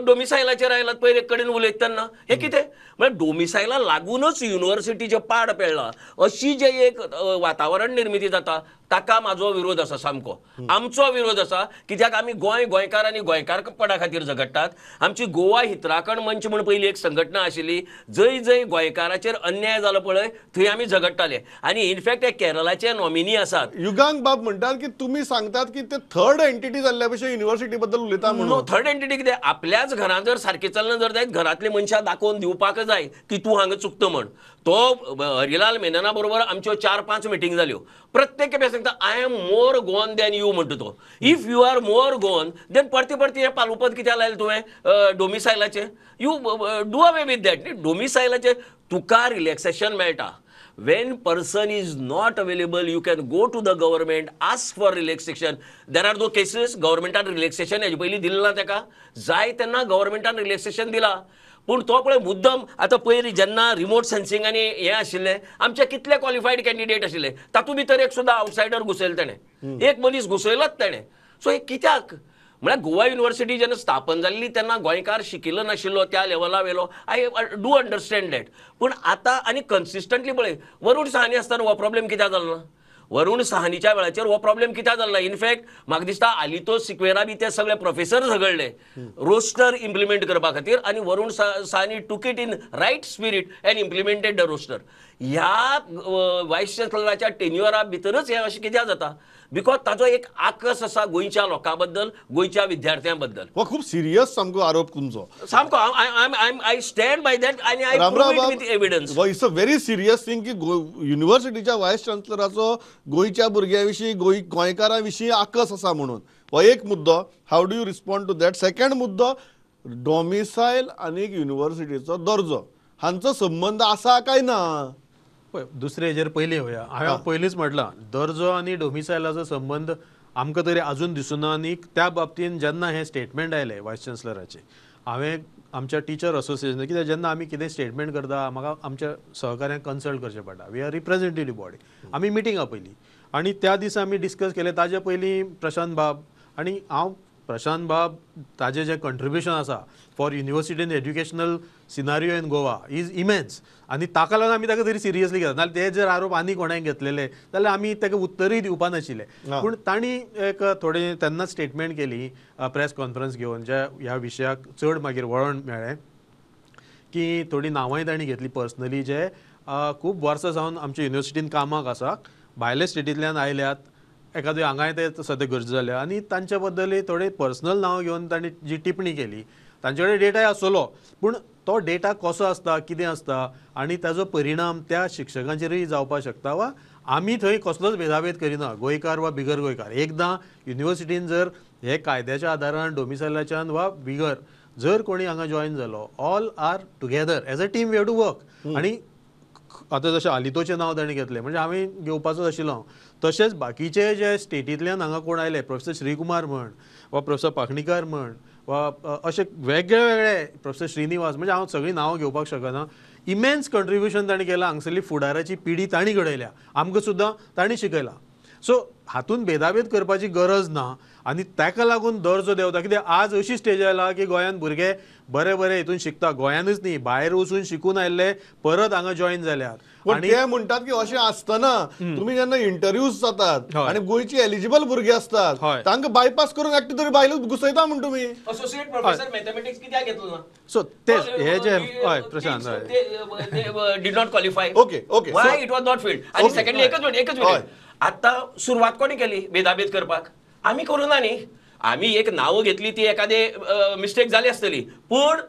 डोमिसायलाचेर आयलात पयर एक कडेन उलयतना. हे कितें म्हळ्यार डोमिसायला लागूनच युनिवर्सिटीचे पाड पेळ्ळा अशी जे एक वातावरण निर्मिती जाता ताका म्हाजो विरोध आसा सामको. आमचो विरोध आसा कित्याक आमी गोंयकार आनी गोंयकारपणा खातीर झगडटात. आमची गोवा हितराखंड मंच म्हूण पयलीं एक संघटना आशिल्ली, जंय गोंयकाराचेर अन्याय जालो पळय थंय आमी झगडटाले. आनी इनफॅक्ट हे केरळाचे नॉमिनी आसात. युगांक बाब म्हणटात की तुमी सांगतात की ते थर्ड एंटिटी जाल्ल्या भशेन युनिवर्सिटी बद्दल उलयता म्हणून. थर्ड एंटिटी कितें, आपल्याच घरांत जर सारकें चलना जर जायत घरांतल्या मनशाक दाखोवन दिवपाक जाय की तूं हांगा चुकता म्हण. तो हरिलाल मेनना बरोबर आमच्यो 4-5 मिटींग जाल्यो. प्रत्येक खेपे सांगता I am more Goan than you म्हणटा तो. If you are more Goan then परती हें पालुपद कित्याक लायलें तुवें डोमिसायलाचें. You do away with that. डोमिसायलाचें तुका रिलॅक्सेशन मेळटा. When person is not available, you can go to the government, ask for relaxation. There are those cases, governmentan relaxation हेजे पयलीं दिलें ना ताका. जाय तेन्ना governmentan relaxation दिला. पूण तो पळय मुद्दम आतां पयर जेन्ना रिमोट सेन्सिंग आनी हें आशिल्लें आमचे कितले क्वॉलिफायड कॅन्डिडेट आशिल्ले तातूंत भितर एक सुद्दां आउटसायडर घुसयलो ताणें. एक मनीस घुसयलोच ताणें. सो हे कित्याक म्हळ्यार गोवा युनिवर्सिटी जेन्ना स्थापन जाल्ली तेन्ना गोंयकार शिकिल्लो नाशिल्लो त्या लेवला वेलो. I do understand that. पूण आतां आनी कन्सिस्टंटली पळय वरुण साहनी आसतना हो प्रॉब्लेम कित्याक जालो ना. वरुण साहनीच्या वेळाचेर हो प्रॉब्लेम कित्याक जालो ना. इनफॅक्ट म्हाका दिसता आलितो सिक्वेरा बी ते सगळे प्रोफेसर झगडले रोस्टर इम्प्लिमेंट करपा खातीर आनी Varun Sahni took it in right spirit and implemented the roster. ह्या वायस चान्सलराच्या टेन्युअरा भितरच हें अशें कित्याक जाता बिकॉज ताजो एक आकस आसा गोंयच्या लोकां बद्दल, गोंयच्या विद्यार्थ्यां बद्दल. हो खूब सिरियस सामको आरोप तुमचो. सामको आय स्टँड बाय दॅट आनी I prove it with evidence. It's a very serious thing की युनिवर्सिटीच्या वायस चान्सलराचो गोंयच्या भुरग्यां विशीं गोंयकारां विशीं आकस आसा म्हणून. हो एक मुद्दो. How do you respond to that. Second मुद्दो, डॉमिसायल आनी युनिवर्सिटीचो दर्जो हांचो संबंद आसा काय ना. दुसरे हेजेर पयलीं येवया. हांवें पयलींच म्हटलां दर्जो आनी डोमिसायलाचो संबंद आमकां तरी अजून दिसूना. आनी त्या बाबतींत जेन्ना हें स्टेटमेंट आयलें वायस चान्सलराचें हांवें आमच्या टिचर असोसिएशन कित्याक जेन्ना आमी कितें स्टेटमेंट करता म्हाका आमच्या सहकाऱ्यांक कन्सल्ट करचें पडटा. We are representative body. आमी मिटिंगा पयलीं आनी त्या दिसा आमी डिस्कस केलें. ताजे पयलीं प्रशांत बाब आनी हांव प्रशांत बाब ताजें जें कंट्रिब्युशन आसा for university in educational scenario in Goa is immense. आनी ताका लागून आमी ताका तरी सिरियसली घेतात. नाल्यार ते जर आरोप आनी कोणाक घेतलेले जाल्यार आमी ताका उत्तरूय दिवपा नाशिल्ले. पूण तांणी एक थोडे तेन्ना स्टेटमेंट केली प्रेस कॉन्फरन्स घेवन ज्या ह्या विशयाक चड मागीर वळण मेळ्ळें की थोडी नांवांय तांणी घेतली पर्सनली जे खूब वर्सां जावन आमच्या युनिवर्सिटीन कामाक आसा, भायल्या स्टेटींतल्यान आयल्यात, एखाद्यो हांगाय ते सद्या गरज जाल्या आनी तांच्या बद्दलूय थोडे पर्सनल नांव घेवन तांणी जी टिप्पणी केली. तांचे कडेन डेटाय आसलो पूण तो डेटा कसो आसता, कितें आसता आनी ताजो परिणाम त्या शिक्षकांचेरूय जावपाक शकता वा आमी थंय कसलोच भेदाभेद करिना गोंयकार वा बिगर गोंयकार. एकदां युनिवर्सिटीन जर हे कायद्याच्या आदारान डोमिसायलाच्यान वा बिगर जर कोणी हांगा जॉयन जालो all are together as a team we have to work. आनी आतां जशें हालीतोचें नांव ताणें घेतलें म्हणजे हांवें घेवपाचो आशिल्लो तशेंच बाकीचे जे स्टेटींतल्यान हांगा कोण आयले प्रोफेसर श्रीकुमार म्हण वा प्रोफेसर पाखणीकार म्हण वा अशे वेगळे वेगळे प्रोफेसर श्रीनिवास म्हणजे हांव सगळीं नांवां घेवपाक शकना इमेन्स कंट्रिब्युशन ताणें केलां हांगसरली फुडाराची पिढी तांणी घडयल्या आमकां सुद्दां तांणी शिकयलां सो हातूंत भेदाभेद करपाची गरज ना आनी ताका लागून दर्जो देंवता कित्याक आज अशी स्टेज आयला की गोंयांत भुरगे बरे बरे हितून शिकता गोंयानूच न्ही भायर वचून शिकून आयिल्ले परत हांगा जॉयन जाल्यात पण ते म्हणटात की अशें आसतना तुम्ही जेन्ना इंटरव्यूज जातात आणि गोंयची एलिजिबल भुरगे असतात तांकां बायपास करून एकटे तरी भायलो घुसयता म्हण तुमी असोसिएट प्रोफेसर मॅथमॅटिक्स कित्याक घेतलो ना सो तेच हे जे हय Prashant did not qualify okay why it was not filled आणि सेकंडली एकच मिनिट आता सुरवात कोणी केली भेदाभेद करपाक आम्ही करू ना न्ही आम्ही एक नावं घेतली ती एखादे मिस्टेक झाली असतली पण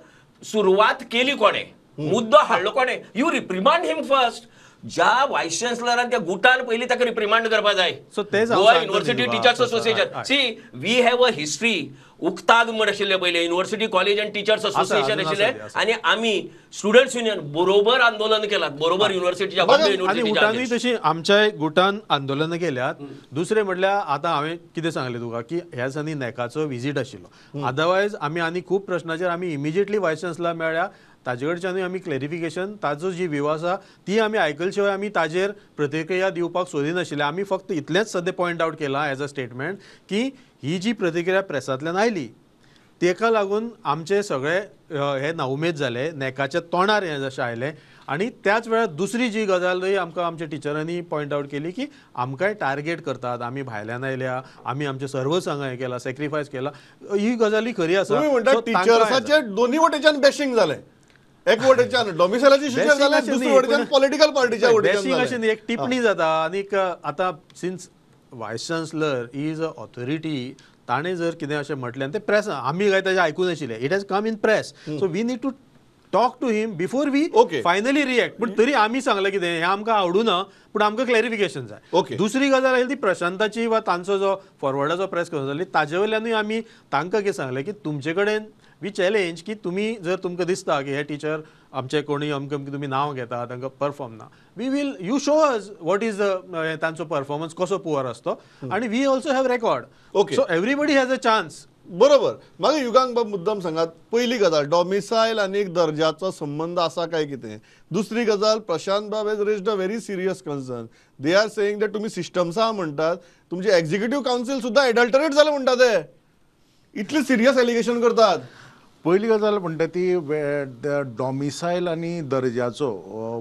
सुरुवात केली कोणे मुद्दो हाडलो कोणे यू रिप्रिमांड हिम फर्स्ट ज्या व्हायस चान्सलरान त्या गुटान पयली ताका रिप्रिमांड करपा जाय सो तेच Goa university teachers association see we have a history उक्ताद म्हण आशिल्ले पयले university college and teachers association आशिल्ले आणि आम्ही स्टुडंट्स युनियन बरोबर आंदोलन केलात बरोबर युनिव्हर्सिटीच्या आणि गुटांनी तशी आमच्या गुटान आंदोलनां केल्यात दुसरे म्हटल्यार आतां हांवें कितें सांगलें तुका की ह्या दिसांनी नॅकाचो विजीट आशिल्लो अदरवायज आमी आनी खूब प्रश्नाचेर आमी इमिजिएटली व्हायस चान्सलर मेळ्ळ्या ताजे कडच्यानूय आमी क्लॅरिफिकेशन ताजो जी व्यू आसा ती आमी आयकले शिवाय आमी ताजेर प्रतिक्रिया दिवपाक सोदिनाशिल्ले आमी फक्त इतलेंच सद्या पॉयंट आउट केलां एज अ स्टेटमेंट की ही जी प्रतिक्रिया प्रेसांतल्यान आयली तेका लागून आमचे सगळे हे नाउमेद जाले नॅकाच्या तोंडार हें जशें आयलें आनी त्याच वेळार दुसरी जी गजालय आमकां आमच्या टिचरांनी पॉयंट आउट केली की आमकांय टार्गेट करतात आमी भायल्यान आयल्या आमी आमचे सर्वस हांगा हें केला सॅक्रिफायस केला ही गजाली खरी आसा तुम्ही म्हणटा टिचर्साचे दोन्ही वटेच्यान बॅशिंग जालें एक वटेच्यान डॉमिसायलाची शिक्षक जाले दुसरे वटेच्यान पॉलिटिकल पार्टीच्या वटेच्यान अशें एक टिप्पणी जाता आनीक आतां since vice chancellor is a authority ताणें जर कितें अशें म्हटलें तें प्रेस आमी काय ताजें आयकून नाशिल्लें it has come in press so we need to talk to him before we finally react पण तरी आमी सांगलें कितें हें आमकां आवडूना पूण आमकां क्लॅरिफिकेशन जाय दुसरी गजाल आयली ती प्रशांताची वा तांचो जो फॉरवर्डाचो प्रेस कॉन्फरन्स जाली ताजे वयल्यानूय आमी तांकां कितें सांगलें की तुमचे कडेन वी चॅलेंज की तुम्ही जर तुमकां दिसता की हे टीचर आमचे कोणी अमकें तुमी नांव घेता तांकां परफॉर्म ना we will you show us what is तांचो परफॉर्मन्स कसो पुअर असतो आणि we also have record so everybody has a chance बरोबर म्हाका युगांक बाब मुद्दम सांगात पयली गजाल डॉमिसायल आनी दर्जाचो संबंध आसा काय कितें दुसरी गजाल प्रशांत बाब hedge raised a very serious concern they are saying that तुमी सिस्टम्स आहा म्हणटात तुमचे एक्झिक्युटिव्ह कावन्सील सुद्दां एडल्टरेट जालें म्हणटा ते इतली सिरियस एलिगेशन करतात पहिली गजाल म्हणटा ती डॉमिसायल आनी दर्जाचो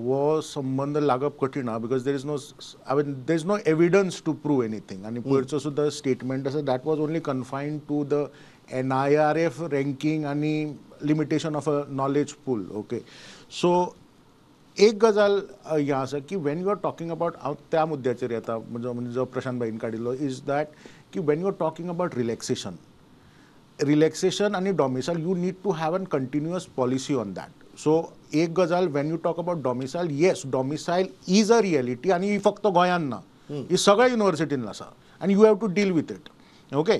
वो संबंध लागप कठीण आहा because there is no evidence to prove anything आनी पयरचो सुद्दां स्टेटमेंट आसा that was only confined to the NIRF ranking आनी limitation of a knowledge pool okay so एक गजाल हें आसा की when you are talking about हांव त्या मुद्द्याचेर येता म्हणजे जो प्रशांत भाईन काडिल्लो इज दॅट की when you are talking about relaxation आणि domicile you need to have an continuous policy on that so एक गजाल when you talk about domicile yes domicile is a reality आणि ही फक्त गोंयांत ना ही सगळ्या युनिव्हर्सिटीन आसा आनी you have to deal with it okay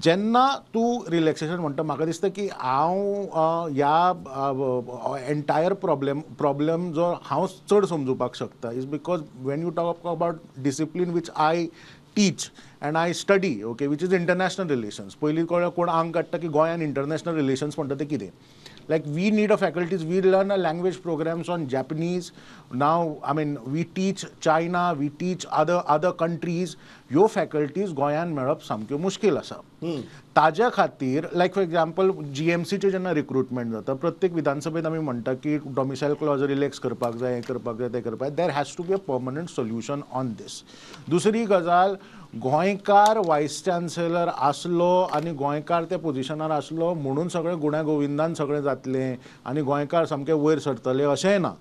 जेन्ना तूं रिलॅक्सेशन म्हणटा म्हाका दिसता की हांव ह्या एंटायर प्रॉब्लेम जो हांव चड समजुपाक शकता is because Wien you talk about discipline which I teach end I study okay which is international relations पयलीं कोण आंग काडटा की गोंयान इंटरनॅशनल रिलेशन्स म्हणटा ते कितें like we need a faculties we learn a language programs on Japanese now I mean we teach China we teach other countries ह्यो फॅकल्टीज गोंयान मेळप सामक्यो मुश्कील आसा ताज्या खातीर लायक फॉर एग्जाम्पल GMCचे जेन्ना रिक्रुटमेंट जाता प्रत्येक विधानसभेत आमी म्हणटा की डॉमिसायल क्लॉज रिलॅक्स करपाक जाय हें करपाक जाय तें करपाक जाय there has to be a permanent solution on this दुसरी गजाल गोंयकार व्हायस चान्सलर आसलो आनी गोंयकार त्या पोजिशनार आसलो म्हणून सगळें गुण्या गोविंदान सगळें जातलें आनी गोंयकार सामके वयर सरतले अशेंय ना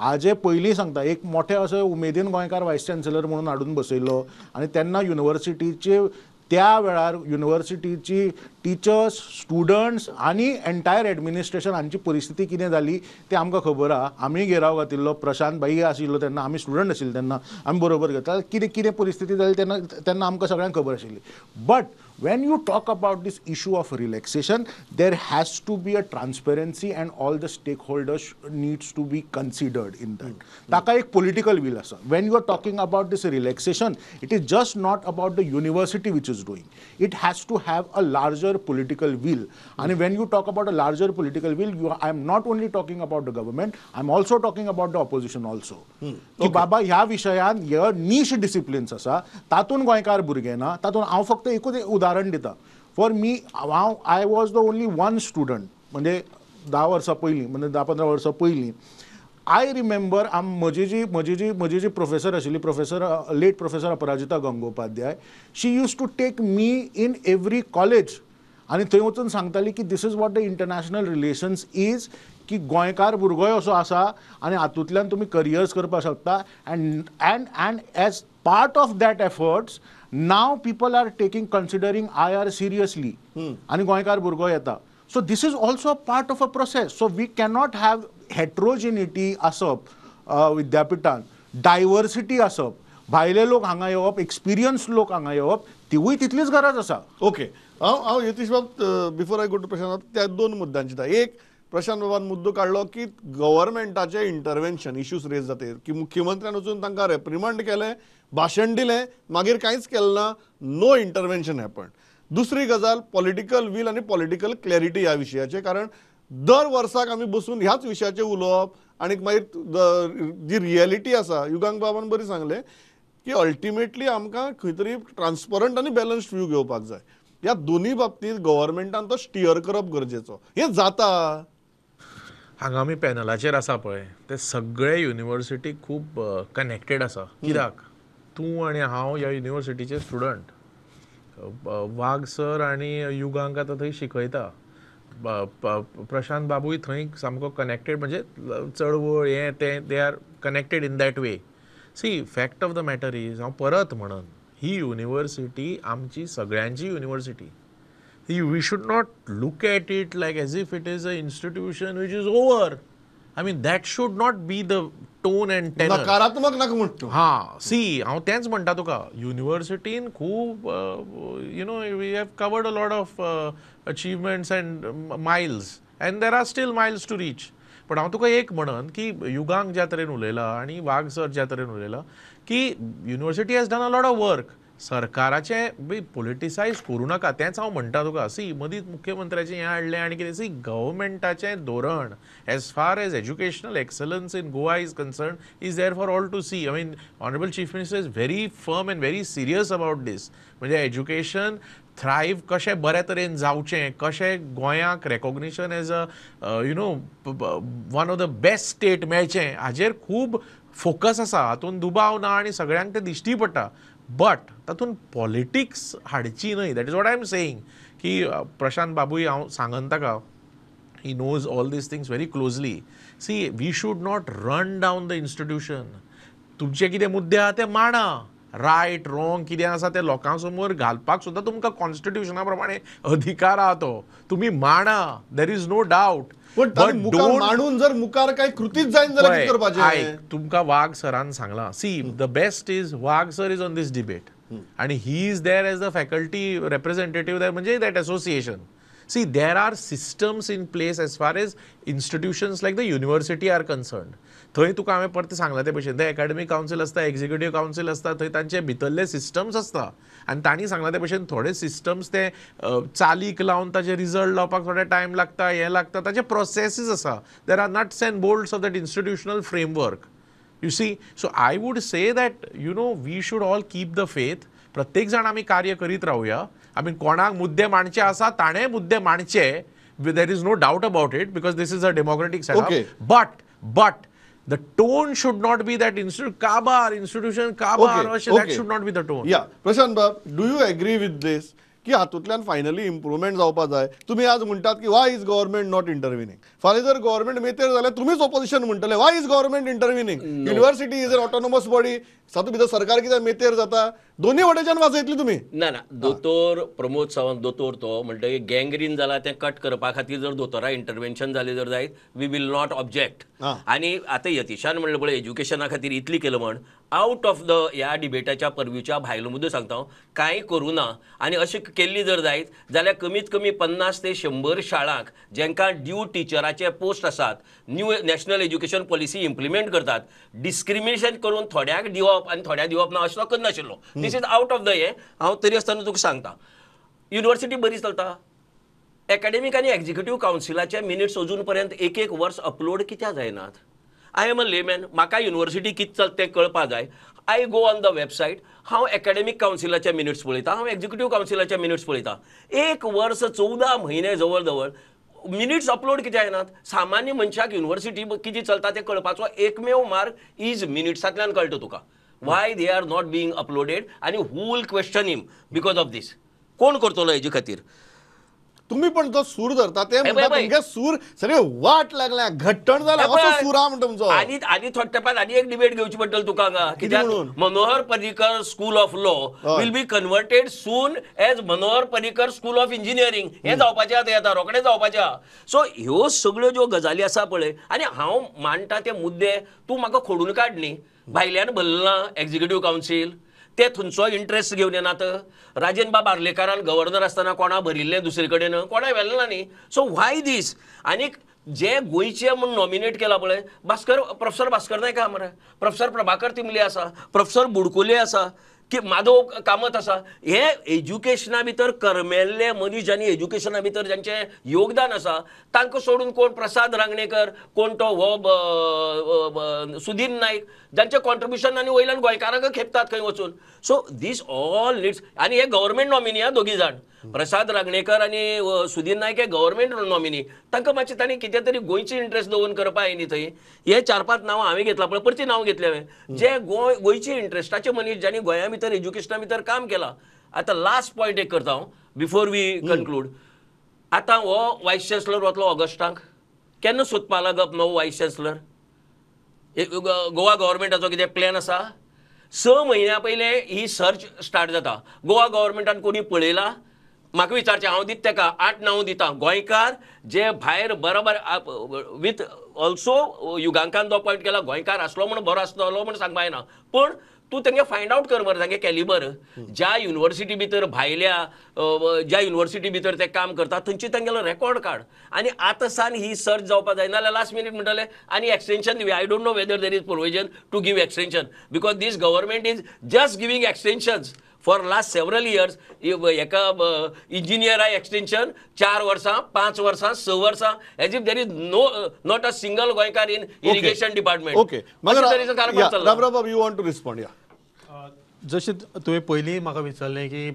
आजे पयलीं सांगता एक मोठे अशे उमेदीन गोंयकार व्हायस चान्सलर म्हणून हाडून बसयलो आनी तेन्ना युनिव्हर्सिटीचे त्या वेळार युनिव्हर्सिटीची टिचर्स स्टुडंट्स आनी एंटायर एडमिनिस्ट्रेशन हांची परिस्थिती कितें जाली तें आमकां खबर आहा आमी घेराव घातिल्लो प्रशांत भाई आशिल्लो तेन्ना आमी स्टुडंट आशिल्ले तेन्ना आमी बरोबर घेता कितें कितें परिस्थिती जाली तेन्ना आमकां सगळ्यांक खबर आशिल्ली but when you talk about this issue of relaxation, there has to be a transparency and all the stakeholders needs to be considered in that. Taka ek political will asa. When you are talking about this relaxation, it is just not about the university which is doing. It has to have a larger political will. And when you talk about a larger political will, I am not only talking about the government, I am also talking about the opposition also. की बाबा ह्या विशयान ह्या निश disciplines आसा तातून गोंयकार भुरगे ना तातून हांव फक्त एकूच उदाहरण दिता. For me I was the only one student म्हणजे 10 वर्सां पयलीं म्हणजे 10-15 वर्सां पयलीं आय रिमेंबर म्हजी जी प्रोफेसर आशिल्ली late professor Aparajita Gangopadhyay she used to take me in every college आनी थंय वचून सांगताली की this is what the international relations is की गोंयकार भुरगोय असो आसा आनी हातूंतल्यान तुमी करियर्स करपाक शकता and as part of that efforts now people are considering IR seriously आणि गोंयकार भुरगो येता. So this is also a part of a process. So we cannot have heterogeneity असप विद्यापीठान, डायवर्सिटी असप, भायले लोक हांगा येवप, एक्सपिरियन्स लोक हांगा येवप, तिवूय तितलीच गरज आसा. ओके हांव यतीश बाब before I go to Prashant त्या 2 मुद्द्यांची एक प्रशांत बाबान मुद्दो काढलो की गव्हर्नमेंटाचे इंटरव्हेन्शन इश्यूज रेज जाते की मुख्यमंत्र्यान वचून तांकां रेप्रिमांड केलें, भाशण दिलें, मागीर कांयच केलें ना, नो इंटरव्हेन्शन हॅपन. दुसरी गजाल पॉलिटिकल वील आनी पॉलिटिकल क्लॅरिटी ह्या विशयाचे, कारण दर वर्साक आमी बसून ह्याच विशयाचे उलोवप आनी मागीर जी रियलिटी आसा युगांक बाबान बरी सांगलें की अल्टिमेटली आमकां खंय तरी ट्रान्सपरंट आनी बॅलन्स्ड व्यू घेवपाक जाय. ह्या दोनी बाबतींत गव्हर्नमेंटान तो स्टियर करप गरजेचो. हें जाता. हांगा आमी पॅनलाचेर आसा पळय ते सगळे युनिवर्सिटी खूब कनेक्टेड आसा. कित्याक तूं आनी हांव ह्या युनिवर्सिटीचे स्टुडंट, वाघ सर आनी युगांक आतां थंय शिकयता, प्रशांत बाबूय थंय सामको कनेक्टेड, म्हणजे चळवळ हें तें they are connected in that way. See fact of the matter is, हांव परत म्हणन, ही युनिवर्सिटी आमची सगळ्यांची university. We should not look at it like as if it is an institution which is over. I mean, that should not be the tone and tenor. नकारात्मक नाका म्हणटा. हां, सी हांव तेंच म्हणटा तुका, युनिवर्सिटीन खूब we have covered a lot of achievements and miles and there are still miles to reach. पण हांव तुका एक म्हणन की युगांक ज्या तरेन उलयला आनी वाघ सर ज्या तरेन उलयला की university has done a lot of work. सरकाराचें बी पॉलिटिसायज करूं नाका तेंच हांव म्हणटा तुका. सी मदींच मुख्यमंत्र्याचें हें हाडलें आनी कितें, सी गव्हर्मेंटाचें धोरण as far as educational excellence in Goa is concern is there for all to see. I mean honourable chief minister is very firm and very serious about these. म्हणजे एज्युकेशन थ्रायव कशें बऱ्या तरेन जावचें, कशें गोंयाक recognition as a one of the best state मेळचें, हाजेर खूब फोकस आसा. हातूंत दुबाव ना आनी सगळ्यांक तें दिश्टी पडटा. बट तातूंत पॉलिटिक्स हाडची न्हय. That is what I am saying की प्रशांत बाबूय हांव सांगन ताका, he knows all these things very closely. See, we should not run down the institution. तुमचे कितें मुद्दे आहा ते मांडा, रायट रॉंग कितें आसा ते लोकां समोर घालपाक सुद्दां तुमकां कॉन्स्टिट्युशना प्रमाणे अधिकार आहा तो. तुमी मांडा, देर इज नो डावट. पण मुखार मांडून जर मुखार काय कृतीच जायन जाल्यार कितें करपाचें? तुमकां वाघ सरान सांगलां. See the best is Wagh sir is on this debate आणि he is there as the faculty representative there, म्हणजे that association. See, there are systems in place as far as institutions like the university are concerned. थंय तुका हांवें परते सांगलां ते भशेन थंय academic council आसता, एक्झिक्युटीव कावन्सील आसता, थंय तांचे भितरले सिस्टम्स आसता आनी तांणी सांगलां ते भशेन थोडे सिस्टम्स ते चालीक लावन ताचे रिजल्ट लावपाक थोडे टायम लागता, हें लागता, ताचे प्रोसेसीस आसा. There are nuts and bolts of that institutional framework. You see, so I would say that we should all keep the faith. प्रत्येक जाण आमी कार्य करीत रावया. आय मीन कोणाक मुद्दे मांडचे आसा ताणें मुद्दे मांडचे, there is no doubt about it, because this is a democratic setup. But the tone should not be that institution kabar, that should not be the tone. Yeah, Prashant Bab, do you agree with this? की हातूंतल्यान finally improvement जावपा जाय. तुम्ही आज म्हणटात की why is government not intervening. फाल्यां जर गव्हर्नमेंट मेतेर जाल्यार तुमीच ऑपोजिशन म्हणटले why is government intervening. University is an autonomous body, तातूंत भितर सरकार कित्याक मेतेर जाता दोनूय वटेच्यान वाजयतली तुमी ना ना दोतोर प्रमोद सावंत दोतोर तो म्हणटकीर गँग्रीन जाला तें कट करपा खातीर जर दोतोरा इंटरव्हेन्शन जालें जर जायत वी विल नॉट ऑब्जेक्ट. आनी आतां यतीशान म्हणलें पळय एज्युकेशना खातीर इतली केलं म्हण आउट ऑफ द ह्या डिबेटाच्या परवीच्या भायलो मुद्दो सांगता हांव कांय करूं ना. आनी अशें केल्ली जर जायत जाल्यार कमीत कमी 50 ते 100 शाळांक जेंकां ड्यू टिचराचे पोस्ट आसात new national education policy implement करतात डिस्क्रिमिनेशन करून थोड्याक दिवप आनी थोड्या दिवप ना अशें करनाशिल्लो. This is out of the हे हांव तरी आसतना तुका सांगता युनिव्हर्सिटी बरी चलता. एकाडेमीक आनी एक्झिक्युटीव कावन्सिलाचे मिनिट्स अजून पर्यंत एक वर्स अपलोड कित्याक जायनात. आय एम अ लेमॅन म्हाका युनिव्हर्सिटी कितें चलता तें कळपा जाय. I go on the website हांव एकाडेमीक कावन्सिलाचे मिनिट्स पळयता हांव एक्झिक्युटीव कावन्सिलाचे मिनिट्स पळयता. एक वर्स 14 म्हयने जवळ जवळ मिनिट्स अपलोड कित्याक येनात. सामान्य मनशाक युनिव्हर्सिटी कितें चलता तें कळपाचो एकमेव मार्ग इज मिनिट्सांतल्यान कळटा तुका. Why they are not being uploaded आनी who will question him because of this. कोण करतलो हेजे खातीर. तुम्ही पण तो सूर धरता ते म्हणटा तुमगे सूर सगळे वाट लागल्या घट्टण जाला असो सूर हा म्हणटा तुमचो. आनी थोड्या तेंपार आनी एक डिबेट घेवची पडटली तुका हांगा कित्याक Manohar Parrikar school of law will be converted soon as Manohar Parrikar school of engineering. हें जावपाचें आतां येता रोखडें जावपाचें आहा. सो ह्यो सगळ्यो ज्यो गजाली आसा पळय आनी हांव मांडटा ते मुद्दे तूं म्हाका खोडून काड न्ही. भायल्यान भरला एक्झिक्युटीव कावन्सील ते थंयचो इंट्रस्ट घेवन येनात. राजेंद्र बाब आर्लेकारान गव्हर्नर आसतना कोणा भरिल्ले दुसरे कडेन कोणाय व्हेल्लें ना न्ही. सो व्हाय दीस. आनीक जे गोंयचे म्हूण नॉमिनेट केला पळय प्रोफेसर भास्कर नायक आहा मरे प्रोफेसर प्रभाकर तिमले आसा प्रोफेसर बुडकुले आसा की माधव कामत आसा. हे एज्युकेशना भितर करमेल्ले मनीस आनी एज्युकेशना भितर जांचें योगदान आसा तांकां सोडून कोण प्रसाद रांगणेकर कोण तो हो सुधीर नाईक जांचें कॉन्ट्रिब्युशन आनी वयल्यान गोंयकारांक खेपतात खंय वचून. सो दीस ऑल नीड्स आनी हे गव्हर्मेंट नॉमिनी हा दोगी जाण प्रसाद रांगणेकर आनी सुधीर नाईक हे गव्हर्मेंट नॉमिनी. तांकां मातशें तांणी कितें तरी गोंयची इंट्रस्ट दवरून करपा न्ही थंय. हे 4-5 नांवां हांवें घेतला पळय परती नांव घेतलें हांवें जे गोंयची इंट्रस्टाचे मनीस जांणी गोंया भितर एज्युकेशना भितर काम केलां. आतां लास्ट पॉयंट एक करता हांव बिफोर वी कन्क्लूड. आतां हो वायस चान्सलर वतलो ऑगस्टाक केन्ना सोदपा लागप नवो वायस चान्सलर. गोवा गव्हर्मेंटाचो कितें प्लॅन आसा. 6 म्हयन्या पयले ही सर्च स्टार्ट जाता. गोवा गव्हर्मेंटान कोणी पळयला म्हाका विचारचें हांव दिता ताका 8 नांव दिता गोंयकार जे भायर बरोबर विथ ऑल्सो युगांकान जो पॉयंट केला गोंयकार आसलो म्हण बरो आसतलो म्हण सांगपा येना. पण तूं तेंगे फायंड आउट कर मरे तांगे कॅलिबर ज्या युनिव्हर्सिटी भितर भायल्या ज्या युनिव्हर्सिटी भितर ते काम करता थंयची तांगेलो रेकॉर्ड काड. आनी आतां सान ही सर्च जावपा जायना जाल्यार लास्ट मिनीट म्हणटले आनी एक्सटेंशन दिवया. I don't know whether there is provision to give extension because this government is just giving extensions for last several years. एका इंजिनियरा एक्सटेंशन 4 वर्सां 5 वर्सां 6 वर्सां as if there is not a single गोंयकार in irrigation department. Okay Ramrao you want to respond. या जशें तुवें पयलीं म्हाका विचारलें की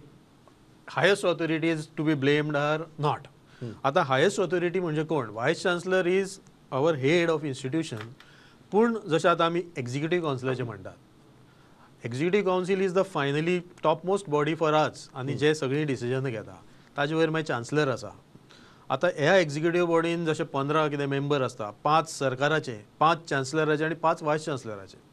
highest authorities to be blamed or not. आतां हायस्ट ऑथॉरिटी म्हणजे कोण. वायस chancellor is our head of institution. पूण जशें आतां आमी एक्झिक्युटीव कावन्सिलाचें म्हणटात executive council is the finally top most body for us आनी जे सगळीं डिसिजनां घेता ताजे वयर मागीर चान्सलर आसा. आतां ह्या एक्झिक्युटीव बॉडीन जशे 15 कितें मेंबर आसता 5 सरकाराचे 5 चान्सलराचे आनी 5 वायस चान्सलराचे.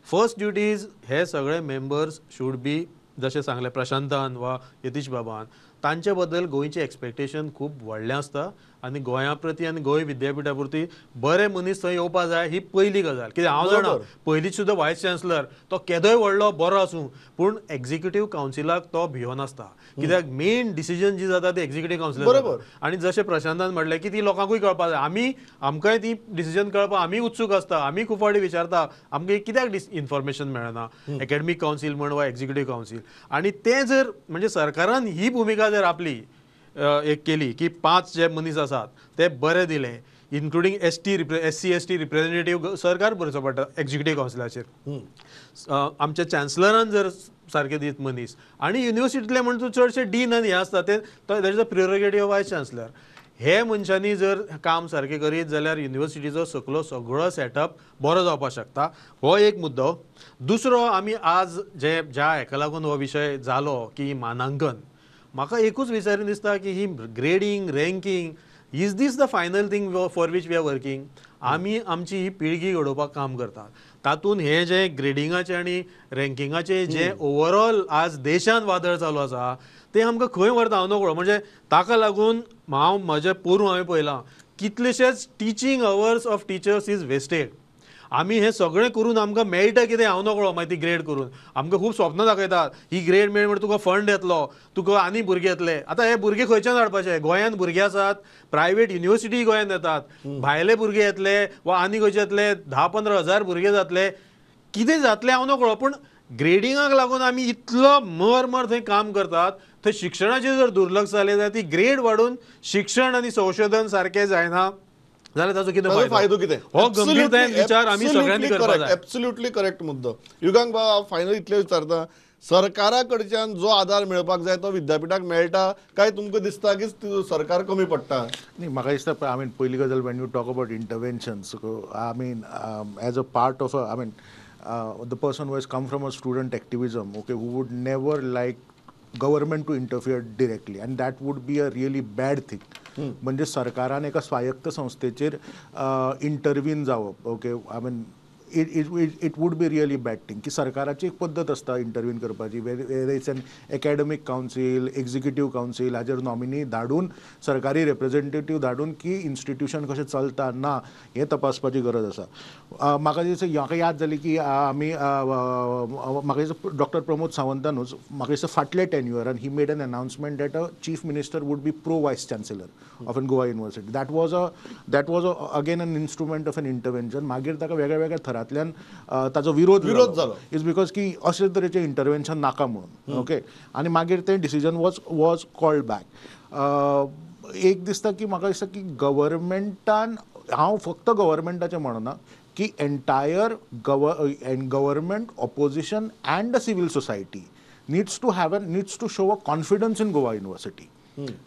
फर्स्ट ड्युटीज हे सगळे मेंबर्स शूड बी जशें सांगलें प्रशांतान वा यतीश बाबान तांचे बद्दल गोंयचें एक्सपेक्टेशन खूब व्हडलें आसता आनी गोंया प्रती आनी गोंय विद्यापिठा प्रती बरे मनीस थंय येवपा जाय ही पयली गजाल. कित्याक हांव जाणा पयलींच सुद्दां वायस चान्सलर तो केदोय व्हडलो बरो आसूं पूण एक्झिक्युटीव कावन्सिलाक तो भियोनासता. कित्याक मेन डिसिजन जी जाता ती एक्झिक्युटीव कावन्सिल. आनी जशें प्रशांतान म्हणलें की ती लोकांकूय कळपा जाय. आमकांय ती डिसिजन कळपा आमी उत्सूक आसता. आमी खूब फावटी विचारता आमकां कित्याक इन्फॉर्मेशन मेळना एकेडमीक कावन्सील म्हण वा एक्झिक्युटीव कावन्सील. आनी तें जर म्हणजे सरकारान ही भुमिका जर आपली एक केली की 5 जे मनीस आसात ते बरे दिले इन्क्लुडींग SC ST रिप्रेझेंटेटीव सरकार बरचो पडटा एक्झिक्युटीव कावन्सिलाचेर. आमच्या चान्सलरान जर सारके दीत मनीस आनी युनिव्हर्सिटींतले म्हणून चडशे डीन आनी हे आसता ते दॅट इज द प्रिरोगेटीव ऑफ वायस चान्सलर. हे मनशांनी जर काम सारकें करीत जाल्यार युनिव्हर्सिटीचो सकलो सगळो सेटअप बरो जावपाक शकता. हो एक मुद्दो. दुसरो आमी आज ज्या हेका लागून हो विशय जालो की मानांकन म्हाका एकूच विचारून दिसता की ही grading ranking is this the final thing for which we are working. आमी आमची ही पिळगी घडोवपाक काम करतात. तातूंत हे जे ग्रेडिंगाचे आनी रँकिंगाचे जे ओवरऑल आज देशांत वादळ चालू आसा ते आमकां खंय व्हरता हांव नकळो. म्हणजे ताका लागून हांव म्हजे पोरूं हांवें पळयलां कितलेशेच teaching hours of teachers is wasted. आमी हे सगळें करून आमकां मेळटा कितें हांव नकळो मागीर ती ग्रेड करून. आमकां खूब स्वप्नां दाखयतात ही ग्रेड मेळ म्हणून तुका फंड येतलो, तुका आनी भुरगे येतले. आतां हे भुरगे खंयच्यान हाडपाचे? गोंयांत भुरगे आसात, प्रायवेट युनिवर्सिटी गोंयांत येतात, भायले भुरगे येतले वा आनी खंयचे येतले 10-15 हजार भुरगे जातले. कितें जातलें हांव नकळो. पूण ग्रेडिंगाक लागून आमी इतलो मर थंय काम करतात. थंय शिक्षणाचेर जर दुर्लक्ष जालें जाल्यार ती ग्रेड वाडून शिक्षण आनी संशोधन सारकें जायना जाल्यार ताचो कितें फायदो कितें? हो गंभीरतायेन विचार आमी सगळ्यांनी करपाक जाय. एब्सोल्युटली करेक्ट मुद्दो. युगांक बाबा फायनल इतलें विचारता, सरकारा कडच्यान जो आदार मेळपाक जाय तो विद्यापीठाक मेळटा काय तुमकां दिसता की सरकार कमी पडटा? नाही, म्हाका दिसता आय मीन पयली गजाल when you talk about interventions I mean as a part of I mean the person who has come from a student activism okay who would never like government to interfere directly and that would be a really bad thing. म्हणजे सरकारान एका स्वायत्त संस्थेचेर intervene जावप okay I mean it would be really bad thing की सरकाराची एक पद्दत आसता इंटरवीन करपाची whether it's an academic council executive council हाजेर नॉमिनी धाडून सरकारी रिप्रेझेंटेटीव धाडून की इन्स्टिट्यूशन कशें चलता ना हें तपासपाची गरज आसा. म्हाका म्हाका याद जाली की आमी म्हाका दिसता डॉक्टर प्रमोद सावंतानूच म्हाका दिसता फाटल्या टेन्युअरान he made an announcement that a chief minister would be pro vice chancellor of an Goa university. That was again an instrument of an intervention. मागीर ताका वेगळ्या वेगळ्या थरांतल्यान ताचो विरोध जालो इज बिकॉज की अशे तरेचें इंटरवेन्शन नाका म्हणून ओके. आनी मागीर तें डिसिजन वॉज कॉल्ड बॅक. एक दिसता की म्हाका दिसता की गव्हर्मेंटान हांव फक्त गव्हर्मेंटाचें म्हणना की entire government opposition and the civil society needs to show a confidence in Goa University.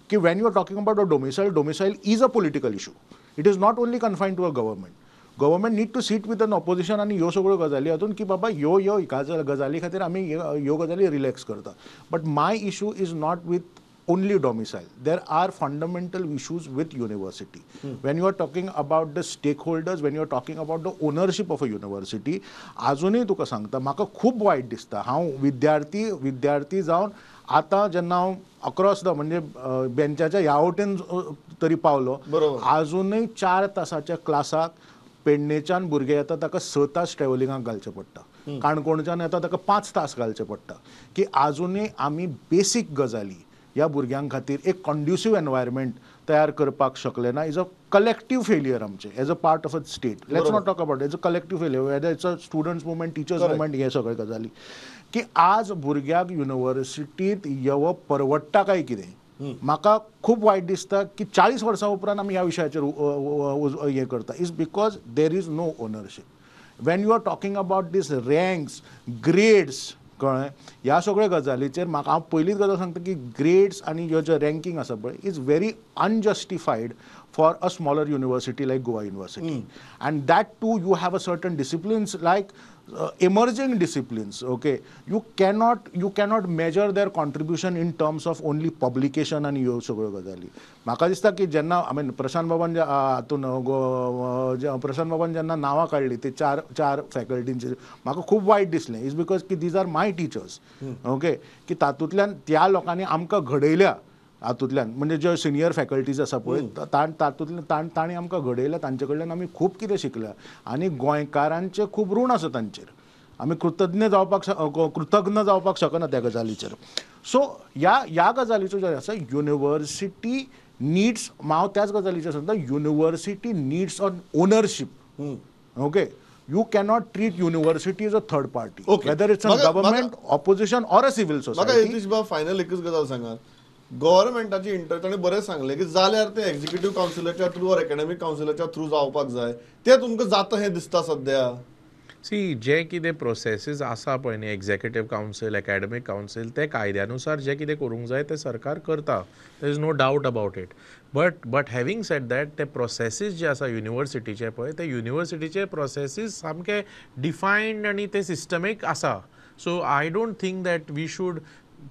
Ki when you are talking about a domicile is a political issue. It is not only confined to a government. Government need to sit with an opposition आणि ह्यो सगळ्यो गजाली हातून की बाबा ह्यो गजाली खातीर आमी ह्यो गजाली रिलॅक्स करता. But my issue is not with only domicile. There are fundamental issues with university. When you are talking about the stakeholders, when you are talking about the ownership of a university, अजूनही तुका सांगता म्हाका खूब वायट दिसता. हांव विद्यार्थी जावन आतां जेन्ना हांव अक्रॉस द म्हणजे बेंचाच्या ह्या वटेन तरी पावलो अजूनही 4 तासाच्या क्लासाक पेडणेच्यान भुरगे येता ताका 6 तास ट्रॅव्हलिंगाक घालचें पडटा. काणकोणच्यान येता ताका 5 तास घालचे पडटा. की अजूनही आमी बेसीक गजाली ह्या भुरग्यां खातीर एक कॉन्ड्युसीव एनवायरमेंट तयार करपाक शकले ना. इज अ कलेक्टीव फेलियर आमचे age a part of a state. Let's not talk about as a collective failure whether it's a students movement teachers movement हे सगळे गजाली की आज भुरग्याक युनिवर्सिटीत येवप परवडटा काय कितें. म्हाका खूब वायट दिसता की 40 वर्सां उपरांत आमी ह्या विशयाचेर हें करता. Is because there is no ownership. When you are talking about these ranks grades कळ्ळें ह्या सगळ्या गजालीचेर म्हाका हांव पयलीच गजाल सांगता की ग्रेड्स आनी ह्यो जे रँकींग आसा पळय is very unjustified for a smaller university like Goa university. And that too you have a certain disciplines like emerging disciplines okay you cannot measure their contribution in terms of only publication and ह्यो सगळ्यो गजाली. म्हाका दिसता की जेन्ना I mean Prashant बाबान जेन्ना नांवां काडली ते चार फॅकल्टींची म्हाका खूब वायट दिसलें. इज बिकॉज की these are my teachers okay की तातूंतल्यान त्या लोकांनी आमकां घडयल्या हातूंतल्यान म्हणजे ज्यो सिनियर फॅकल्टीज आसा पळय तातूंतल्यान तांणी आमकां घडयल्या तांचे कडल्यान आमी खूब कितें शिकल्या आनी गोंयकारांचें खूब ऋण आसा तांचेर. आमी कृतज्ञ जावपाक शकना त्या गजालीचेर. सो ह्या गजालीचो जो आसा युनिवर्सिटी नीड्स हांव त्याच गजालीचेर सांगता university needs on ownership okay. You cannot treat university as a third party, whether it's a government, opposition or a civil society. म्हाका फायनल एकच गजाल सांगात. गव्हर्मेंटाची इंटर ताणें बरें सांगलें की जाल्यार ते एक्झिक्युटीव कावन्सिलाच्या थ्रू ऑर एकेडमीक कावन्सिलाच्या थ्रू जावपाक जाय. ते तुमकां जाता हें दिसता सद्या. जे कितें प्रोसेसीस आसा पळय न्ही एक्झिक्युटीव कावन्सील एकेडमीक कावन्सील ते कायद्यानुसार जे कितें करूंक जाय ते सरकार करता. There is no doubt about it. But having said that ते प्रोसेसीस जे आसा युनिवर्सिटीचे पळय ते युनिवर्सिटीचे प्रोसेसीस सामके डिफायन्ड आनी ते सिस्टमीक आसा. So I don't think that we should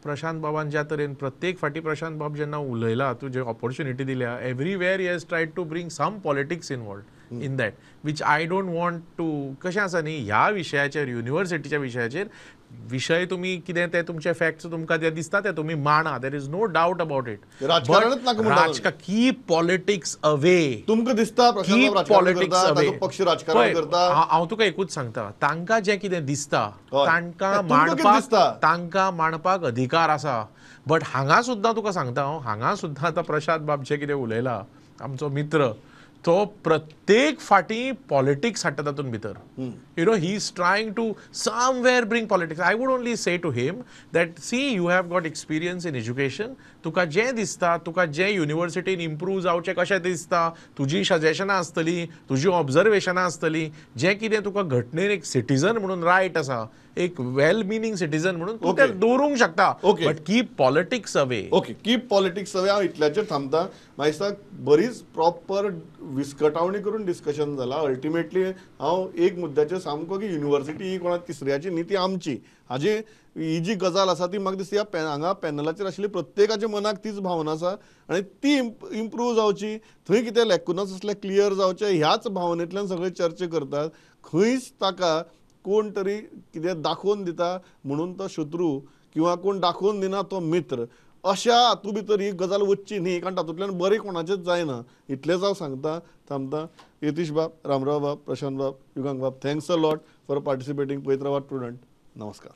Prashant बाबान ज्या तरेन प्रत्येक फाटी प्रशांत बाब जेन्ना उलयला तुजे ऑपॉर्च्युनिटी दिल्या everywhere he has tried to bring some politics involved. In that which I don't want to. कशें आसा न्ही, ह्या विशयाचेर युनिवर्सिटीच्या विशयाचेर विशय तुम्ही कितें ते तुमचे फॅक्ट्स तुमकां जे दिसता ते तुम्ही मांडा, there is no doubt about it. राजकारणच नाका म्हणटा. Keep politics away. तुमकां दिसता प्रशांत बाब राजकारण पॉलिटिक्स करता, अवे. ताजो पक्ष राजकारण करता. हांव तुका एकूच सांगता, तांकां जें कितें दिसता तांकां तुमकां कितें दिसता? मांडपाक अधिकार आसा. बट हांगा सुद्दां तुका सांगता हांगा सुद्दां आतां प्रशांत बाब जे कितें उलयला आमचो मित्र, तो प्रत्येक फाटी पॉलिटिक्स हाडटा तातूंत भितर. You know he is trying to somewhere bring politics. I would only say to him that see you have got experience in education. तुका जें दिसता, तुका जें युनिवर्सिटीन इम्प्रूव जावचें कशें दिसता, तुजी सजेशनां आसतलीं, तुजी ऑब्जर्वेशनां आसतलीं, जें कितें तुका घटनेन एक सिटीजन म्हणून रायट आसा, एक वेल मिनींग सिटीजन म्हणून तूं तें दवरूंक शकता. But keep politics away. Okay, keep politics away. हांव इतल्याचेर थांबता. म्हाका दिसता बरीच प्रॉपर विस्कटावणी करून डिस्कशन जाला. अल्टिमेटली हांव एक मुद्द्याचेर सामको की युनिवर्सिटी ही कोणा तिसऱ्याची न्ही, ती आमची. हाजी ही जी गजाल आसा ती म्हाका दिसता हांगा पॅनलाचेर आशिल्ली प्रत्येकाच्या मनाक तीच भावना आसा आनी ती इम्प्रूव जावची. थंय कितें लॅकुनस असले क्लियर जावचे ह्याच भावनेंतल्यान सगळे चर्चा करतात. खंयच ताका कोण तरी कितें दाखोवन दिता म्हणून तो शत्रू किंवा कोण दाखोवन दिना तो मित्र, अशा हातूंत भितर ही गजाल वचची न्ही, कारण तातूंतल्यान बरें कोणाचेंच जायना. इतलेंच हांव सांगता, थांबता. यतीश बाब, रामराव बाब, प्रशांत बाब, युगांक बाब, थँक्स अ लॉट फॉर पार्टिसिपेटींग. पळयत रावात प्रुडंट. नमस्कार.